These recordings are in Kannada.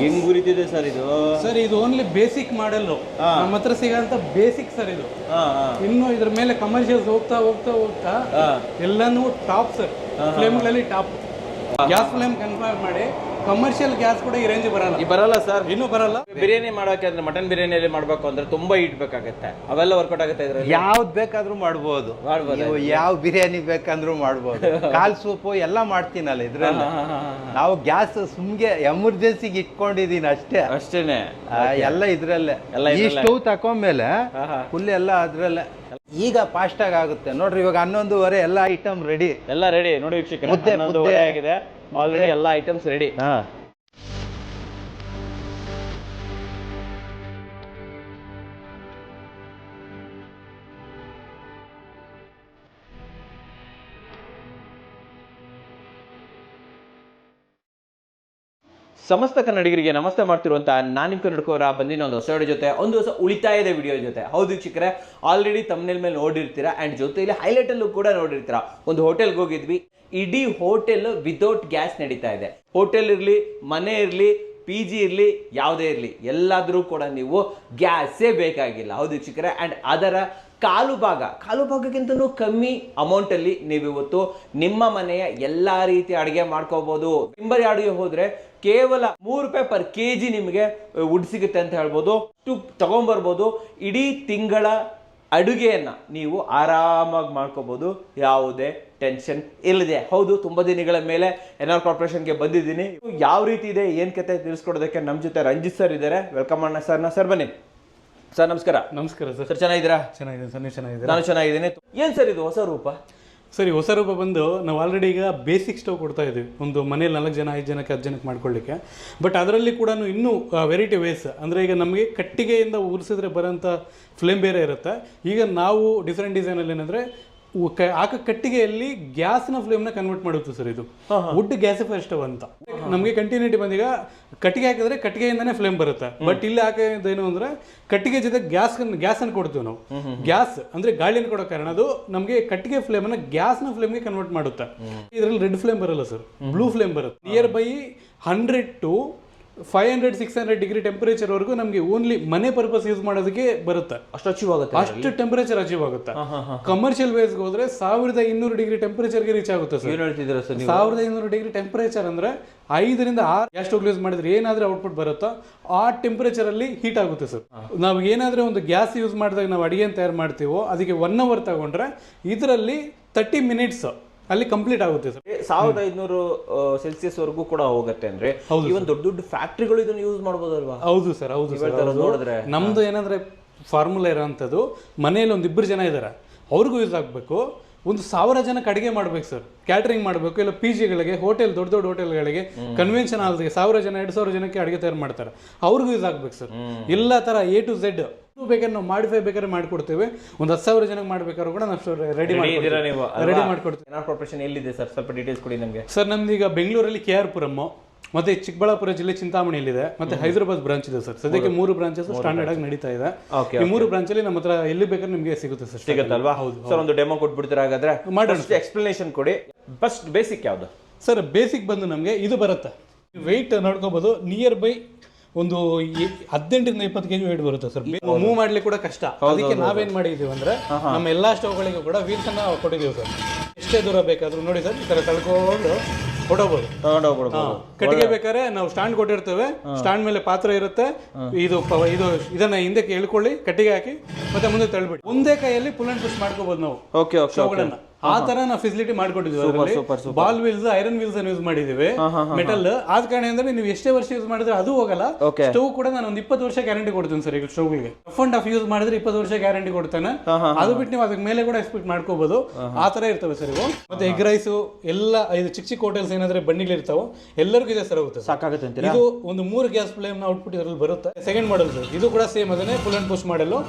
ಹೆಂಗ್ ಉರಿತಿದೆ ಸರ್ ಇದು? ಸರ್ ಇದು ಓನ್ಲಿ ಬೇಸಿಕ್ ಮಾಡೆಲ್ ನಮ್ಮ ಹತ್ರ ಸಿಗಂತ ಬೇಸಿಕ್ ಸರ್ ಇದು. ಇನ್ನು ಇದ್ರ ಮೇಲೆ ಕಮರ್ಷಿಯಲ್ಸ್ ಹೋಗ್ತಾ ಹೋಗ್ತಾ ಹೋಗ್ತಾ ಎಲ್ಲಾನು ಟಾಪ್ ಸರ್, ಫ್ಲೇಮ್ಗಳಲ್ಲಿ ಟಾಪ್. ಗ್ಯಾಸ್ ಫ್ಲೇಮ್ ಕನ್ಫರ್ಮ್ ಮಾಡಿ ಕಮರ್ಷಿಯಲ್ ಗ್ಯಾಸ್ ಕೂಡ ಈ ರೇಂಜ್ ಬರಲ್ಲ ಸರ್. ಇನ್ನೂ ಬರಲ್ಲ. ಬಿರಿಯಾನಿ ಮಾಡೋಕೆ ಅಂದ್ರೆ ಮಟನ್ ಬಿರಿಯಾನಿಯಲ್ಲಿ ಮಾಡಬೇಕು ಅಂದ್ರೆ ತುಂಬಾ ಹೀಟ್ ಬೇಕಾಗುತ್ತೆ, ಅವೆಲ್ಲ ವರ್ಕೌಟ್ ಆಗುತ್ತೆ ಇದ್ರಲ್ಲಿ? ಯಾವ್ದು ಬೇಕಾದ್ರೂ ಮಾಡ್ಬೋದು. ನೀವು ಯಾವ ಬಿರಿಯಾನಿ ಬೇಕಂದ್ರೂ ಮಾಡ್ಬೋದು. ಕಾಲ್ ಸೂಪು ಎಲ್ಲ ಮಾಡ್ತೀನಲ್ಲ ಇದ್ರಲ್ಲಿ. ನಾವು ಗ್ಯಾಸ್ ಸುಮ್ಗೆ ಎಮರ್ಜೆನ್ಸಿಗೆ ಇಟ್ಕೊಂಡಿದೀನಿ ಅಷ್ಟೇನೆ. ಎಲ್ಲ ಇದ್ರಲ್ಲೇ. ಈ ಸ್ಟವ್ ತಕೊಂಡ್ಮೇಲೆ ಫುಲ್ ಎಲ್ಲ ಅದ್ರಲ್ಲೇ. ಈಗ ಫಾಸ್ಟ್ ಆಗುತ್ತೆ ನೋಡ್ರಿ. ಇವಾಗ 11:30 ಎಲ್ಲ ಐಟಮ್ ರೆಡಿ. ಎಲ್ಲ ರೆಡಿ ನೋಡಿ ವೀಕ್ಷಕರೇ, ಮುದ್ದೆ ಆಗಿದೆ ಆಲ್ರೆಡಿ, ಎಲ್ಲ ಐಟಮ್ಸ್ ರೆಡಿ. ಸಮಸ್ತ ಕನ್ನಡಿಗರಿಗೆ ನಮಸ್ತೆ ಮಾಡ್ತಿರುವಂತ ನಾನು ನಿಮ್ಮ ಕನ್ನಡಕೋರ ಬಂದಿನ ಒಂದು ಹೊಸ ವಿಡಿಯೋ ಜೊತೆ, ಒಂದು ಹೊಸ ಉಳಿತಾಯದ ವಿಡಿಯೋ ಜೊತೆ. ಹೌದು ವೀಕ್ಷಕರೇ, ಆಲ್ರೆಡಿ ತಮ್ನೇಲ್ ಮೇಲೆ ನೋಡಿರ್ತೀರಾ ಆ್ಯಂಡ್ ಜೊತೆಯಲ್ಲಿ ಹೈಲೈಟ್ ಅಲ್ಲೂ ಕೂಡ ನೋಡಿರ್ತೀರಾ. ಒಂದು ಹೋಟೆಲ್ಗೆ ಹೋಗಿದ್ವಿ, ಇಡೀ ಹೋಟೆಲ್ ವಿತೌಟ್ ಗ್ಯಾಸ್ ನಡೀತಾ ಇದೆ. ಹೋಟೆಲ್ ಇರಲಿ, ಮನೆ ಇರಲಿ, PG ಇರಲಿ, ಯಾವುದೇ ಇರಲಿ, ಎಲ್ಲಾದರೂ ಕೂಡ ನೀವು ಗ್ಯಾಸೇ ಬೇಕಾಗಿಲ್ಲ. ಹೌದು ವೀಕ್ಷಕರೇ, ಆ್ಯಂಡ್ ಅದರ ಕಾಲು ಭಾಗಕ್ಕಿಂತನೂ ಕಮ್ಮಿ ಅಮೌಂಟಲ್ಲಿ ನೀವು ಇವತ್ತು ನಿಮ್ಮ ಮನೆಯ ಎಲ್ಲ ರೀತಿಯ ಅಡುಗೆ ಮಾಡ್ಕೋಬಹುದು. ಟಿಂಬರ್ ಯಾರ್ಡ್ಗೆ ಹೋದರೆ ಕೇವಲ ₹3 per kg ನಿಮಗೆ ವುಡ್ ಸಿಗುತ್ತೆ ಅಂತ ಹೇಳ್ಬೋದು. ತಗೊಂಡ್ಬರ್ಬೋದು. ಇಡೀ ತಿಂಗಳ ಅಡುಗೆಯನ್ನ ನೀವು ಆರಾಮಾಗಿ ಮಾಡ್ಕೋಬಹುದು, ಯಾವುದೇ ಟೆನ್ಷನ್ ಇಲ್ಲದೆ. ಹೌದು, ತುಂಬಾ ದಿನಗಳ ಮೇಲೆ NR ಕಾರ್ಪೊರೇಷನ್ಗೆ ಬಂದಿದ್ದೀನಿ. ಯಾವ ರೀತಿ ಇದೆ, ಏನ್ ಕತೆ ತಿಳಿಸ್ಕೊಡೋದಕ್ಕೆ ನಮ್ಮ ಜೊತೆ ರಂಜಿತ್ ಸರ್ ಇದ್ದಾರೆ. ವೆಲ್ಕಮ್ ಮಾಡೋಣ ಸರ್ನ. ಸರ್ ಬನ್ನಿ ಸರ್. ನಮಸ್ಕಾರ. ನಮಸ್ಕಾರ ಸರ್. ಸರ್ ಚೆನ್ನಾಗಿದ್ದೀರಾ? ಚೆನ್ನಾಗಿದೆ ಸರ್, ನೀವು ಚೆನ್ನಾಗಿದ್ದೀರಾ? ನಾನು ಚೆನ್ನಾಗಿದ್ದೀನಿ. ಏನ್ ಸರ್ ಇದು ಹೊಸ ರೂಪ? ಸರಿ, ಹೊಸ ರೂಪ ಬಂದು ನಾವು ಆಲ್ರೆಡಿ ಈಗ ಬೇಸಿಕ್ ಸ್ಟವ್ ಕೊಡ್ತಾ ಇದ್ದೀವಿ. ಒಂದು ಮನೇಲಿ 4 ಜನ 5 ಜನಕ್ಕೆ 10 ಜನಕ್ಕೆ ಮಾಡ್ಕೊಳ್ಳಿಕ್ಕೆ. ಬಟ್ ಅದರಲ್ಲಿ ಕೂಡ ಇನ್ನೂ ವೆರೈಟಿ ವೇಸ್ ಅಂದರೆ, ಈಗ ನಮಗೆ ಕಟ್ಟಿಗೆಯಿಂದ ಉರಿಸಿದ್ರೆ ಬರೋಂಥ ಫ್ಲೇಮ್ ಬೇರೆ ಇರುತ್ತೆ. ಈಗ ನಾವು ಡಿಫ್ರೆಂಟ್ ಡಿಸೈನಲ್ಲಿ ಏನಂದರೆ ಕಟ್ಟಿಗೆಯಲ್ಲಿ ಗ್ಯಾಸ್ನ ಫ್ಲೇಮ್ನ ಕನ್ವರ್ಟ್ ಮಾಡುತ್ತೆ ಸರ್. ಇದು ವುಡ್ ಗ್ಯಾಸಿಫೈರ್ ಸ್ಟವ್ ಅಂತ. ನಮಗೆ ಕಂಟಿನ್ಯೂಟಿ ಬಂದೀಗ ಕಟ್ಟಿಗೆ ಹಾಕಿದ್ರೆ ಕಟ್ಟಿಗೆಯಿಂದನೇ ಫ್ಲೇಮ್ ಬರುತ್ತೆ. ಬಟ್ ಇಲ್ಲಿ ಹಾಕೋದೇನು ಅಂದ್ರೆ ಕಟ್ಟಿಗೆ ಜೊತೆ ಗ್ಯಾಸನ್ನು ಕೊಡ್ತೀವಿ ನಾವು. ಗ್ಯಾಸ್ ಅಂದ್ರೆ ಗಾಳಿಯನ್ನು ಕೊಡೋ ಕಾರಣ ಅದು ನಮಗೆ ಕಟ್ಟಿಗೆ ಫ್ಲೇಮ್ ಅನ್ನ ಗ್ಯಾಸ್ನ ಫ್ಲೇಮ್ಗೆ ಕನ್ವರ್ಟ್ ಮಾಡುತ್ತೆ. ಇದರಲ್ಲಿ ರೆಡ್ ಫ್ಲೇಮ್ ಬರಲ್ಲ ಸರ್, ಬ್ಲೂ ಫ್ಲೇಮ್ ಬರುತ್ತೆ. Near by 100 to 500-600 degree temperature ವರೆಗೂ ನಮಗೆ ಓನ್ಲಿ ಮನೆ ಪರ್ಪಸ್ ಯೂಸ್ ಮಾಡೋದಕ್ಕೆ ಬರುತ್ತೆ. ಅಷ್ಟು ಅಚೀವ್ ಆಗುತ್ತೆ, ಅಷ್ಟು ಟೆಂಪರೇಚರ್ ಅಚೀವ್ ಆಗುತ್ತೆ. ಕಮರ್ಷಿಯಲ್ ವೇಸ್ಗೆ ಹೋದ್ರೆ 1200 ಡಿಗ್ರಿ ಟೆಂಪರೇಚರ್ಗೆ ರೀಚ್ ಆಗುತ್ತೆ ಸರ್. 1200 ಡಿಗ್ರಿ ಟೆಂಪರೇಚರ್ ಅಂದ್ರೆ 5 ರಿಂದ 6 ಗ್ಯಾಸ್ ಸ್ಟವ್ ಯೂಸ್ ಮಾಡಿದ್ರೆ ಏನಾದ್ರೆ ಔಟ್ಪುಟ್ ಬರುತ್ತೋ ಆ ಟೆಂಪರೇಚರ್ ಅಲ್ಲಿ ಹೀಟ್ ಆಗುತ್ತೆ ಸರ್. ನಾವು ಏನಾದ್ರೆ ಒಂದು ಗ್ಯಾಸ್ ಯೂಸ್ ಮಾಡಿದಾಗ ನಾವು ಅಡಿಗೆ ತಯಾರು ಮಾಡ್ತೀವೋ ಅದಕ್ಕೆ 1 hour ತಗೊಂಡ್ರೆ ಇದರಲ್ಲಿ 30 minutes ಅಲ್ಲಿ ಕಂಪ್ಲೀಟ್ ಆಗುತ್ತೆ ಸರ್. 1500 ಸೆಲ್ಸಿಯಸ್ ವರೆಗೂ ಕೂಡ ಹೋಗುತ್ತೆ ಅಂದ್ರೆ ಇವನ್ ದೊಡ್ಡ ದೊಡ್ಡ ಫ್ಯಾಕ್ಟ್ರಿಗಳು ಇದನ್ನ ಯೂಸ್ ಮಾಡಬಹುದಲ್ವಾ? ಹೌದು ಸರ್, ಹೌದು ಸರ್. ನೋಡಿದ್ರೆ ನಮ್ದು ಏನಂದ್ರೆ ಫಾರ್ಮುಲಾ ಇರೋಂಥದ್ದು, ಮನೆಯಲ್ಲಿ 1-2 ಜನ ಇದ್ದಾರೆ, ಅವ್ರಿಗೂ ಯೂಸ್ ಆಗಬೇಕು. 1000 ಜನಕ್ಕೆ ಅಡಿಗೆ ಮಾಡ್ಬೇಕು ಸರ್, ಕ್ಯಾಟರಿಂಗ್ ಮಾಡಬೇಕು. ಇಲ್ಲ PGಗಳಿಗೆ, ಹೋಟೆಲ್, ದೊಡ್ಡ ದೊಡ್ಡ ಹೋಟೆಲ್ಗಳಿಗೆ, ಕನ್ವೆನ್ಷನ್ ಹಾಲ್ಗೆ 1000 ಜನ 2000 ಜನಕ್ಕೆ ಅಡಿಗೆ ತಯಾರು ಮಾಡ್ತಾರೆ, ಅವ್ರಿಗೂ ಯೂಸ್ ಆಗ್ಬೇಕು ಸರ್. ಎಲ್ಲ ತರ A to Z ಬೇಕಾದ್ರೆ ನಾವು ಮಾಡಿಫೈ ಬೇಕಾದ್ರೆ ಮಾಡ್ಕೊಡ್ತೇವೆ. 10,000 ಜನಕ್ಕೆ ಮಾಡ್ಬೇಕಾದ್ರೂ ಕೂಡ ನಾವು ರೆಡಿ ಮಾಡ್ಕೊಡ್ತೀವಿ. NR ಕಾರ್ಪೊರೇಷನ್ ಎಲ್ಲಿದೆ ಸರ್? ಸ್ವಲ್ಪ ಡೀಟೇಲ್ಸ್ ಕೊಡಿ ನಮಗೆ. ಸರ್ ನಮ್ದು ಈಗ ಬೆಂಗಳೂರಲ್ಲಿ KR ಪುರಂ, ಮತ್ತೆ ಚಿಕ್ಕಬಳ್ಳಾಪುರ ಜಿಲ್ಲೆ ಚಿಂತಾಮಣಿಯಲ್ಲಿದೆ, ಮತ್ತೆ ಹೈದರಾಬಾದ್ ಬ್ರಾಂಚ್ ಇದೆ ಸರ್. ಸದ್ಯಕ್ಕೆ 3 ಬ್ರಾಂಚಸ್ ಸ್ಟ್ಯಾಂಡರ್ಡ್ ಆಗಿ ನಡೀತಾ ಇದೆ. ಈ 3 ಬ್ರಾಂಚ್ ಅಲ್ಲಿ ನಮ್ಮ ಹತ್ರ ಎಲ್ಲಿ ಬೇಕಾದ್ರೆ ನಿಮಗೆ ಸಿಗುತ್ತೆ ಸರ್. ಸಿಗುತ್ತಲ್ವಾ? ಹೌದು ಸರ್. ಒಂದು ಡೆಮೋ ಕೊಟ್ಬಿಡ್ತೀರಾ ಹಾಗಾದ್ರೆ? ಮಾಡೋಣ. ಎಕ್ಸ್ಪ್ಲನೇಷನ್ ಕೊಡಿ. ಫಸ್ಟ್ ಬೇಸಿಕ್ ಯಾವುದು ಸರ್? ಬೇಸಿಕ್ ಬಂದು ನಮಗೆ ಇದು ಬರುತ್ತೆ. ವೆಯ್ಟ್ ನೋಡ್ಕೋಬಹುದು. ನಿಯರ್ ಬೈ ಒಂದು 18 ರಿಂದ 20 kg ವೇಟ್ ಬರುತ್ತೆ ಸರ್. ಮೂವ್ ಮಾಡ್ಲಿಕ್ಕೆ ಕೂಡ ಕಷ್ಟ. ಅದಕ್ಕೆ ನಾವೇನ್ ಮಾಡಿದೀವಿ ಅಂದ್ರೆ ನಮ್ಮ ಎಲ್ಲಾ ಸ್ಟವ್ಗಳಿಗೂ ಕೂಡ ವೀಲ್ಸ್ ಅನ್ನ ಕೊಟ್ಟಿದ್ದೀವಿ ಸರ್. ಎಷ್ಟೇ ದೂರ ಬೇಕಾದ್ರೂ ನೋಡಿ ಸರ್, ಈ ತರ ತಳ್ಕೊಂಡು ಹೊಡೋಬಹುದು. ಕಟ್ಟಿಗೆ ಬೇಕಾದ್ರೆ ನಾವು ಸ್ಟ್ಯಾಂಡ್ ಕೊಟ್ಟಿರ್ತೇವೆ, ಸ್ಟ್ಯಾಂಡ್ ಮೇಲೆ ಪಾತ್ರ ಇರುತ್ತೆ. ಇದನ್ನ ಹಿಂದಕ್ಕೆ ಎಳ್ಕೊಳ್ಳಿ, ಕಟ್ಟಿಗೆ ಹಾಕಿ ಮತ್ತೆ ಮುಂದೆ ತಳ್ಬಿಡಿ. ಒಂದೇ ಕೈಯಲ್ಲಿ ಪುಲ್ ಅಂಡ್ ಪುಷ್ ಮಾಡ್ಕೋಬಹುದು ನಾವು ಸ್ಟವ್ಗಳನ್ನ. ಆ ತರ ನಾವು ಫೆಸಿಲಿಟಿ ಮಾಡ್ಕೊಟ್ಟಿದ್ವಿ. Ball wheels, iron wheels use ಮಾಡಿದೀವಿ, ಮೆಟಲ್. ಆದ ಕಾರಣ ಅಂದ್ರೆ ನೀವು ಎಷ್ಟೇ ವರ್ಷ ಯೂಸ್ ಮಾಡಿದ್ರೆ ಅದು ಹೋಗಲ್ಲ. ಸ್ಟವ್ ಕೂಡ ನಾನು ಒಂದು 20 ವರ್ಷ ಗ್ಯಾರಂಟಿ ಕೊಡ್ತೀನಿ ಸರ್. ಈಗ ಸ್ಟವ್ಗೆ ರಫ್ ಅಂಡ್ ಟಫ್ ಯೂಸ್ ಮಾಡಿದ್ರೆ 20 ವರ್ಷ ಗ್ಯಾರಂಟಿ ಕೊಡ್ತಾನೆ. ಅದು ಬಿಟ್ಟು ನೀವು ಅದಕ್ಕೆ ಮೇಲೆ ಕೂಡ ಎಕ್ಸ್ಪೆಕ್ಟ್ ಮಾಡ್ಕೋಬಹುದು. ಆ ತರ ಇರ್ತವೆ ಸರ್ ಇವು. ಮತ್ತೆ ಎಗ್ ರೈಸ್ ಎಲ್ಲ ಇದು ಚಿಕ್ಕ ಚಿಕ್ಕ ಹೋಟೆಲ್ಸ್ ಏನಾದ್ರೆ ಬಂಡಿಗಳಿರ್ತಾವ ಎಲ್ಲರಿಗೂ ಇದೆ ಸರ್. ಆಗುತ್ತೆ, ಸಾಕಾಗುತ್ತೆ. ಇದು ಒಂದು 3 ಗ್ಯಾಸ್ ಫ್ಲೇಮ್ ಔಟ್ಪುಟ್ ಇದರಲ್ಲಿ ಬರುತ್ತೆ. Second model sir. ಇದು ಕೂಡ ಸೇಮ್ ಅದನ್ನೇ ಫುಲ್ ಅಂಡ್ ಪುಷ್ ಮಾಡಲು.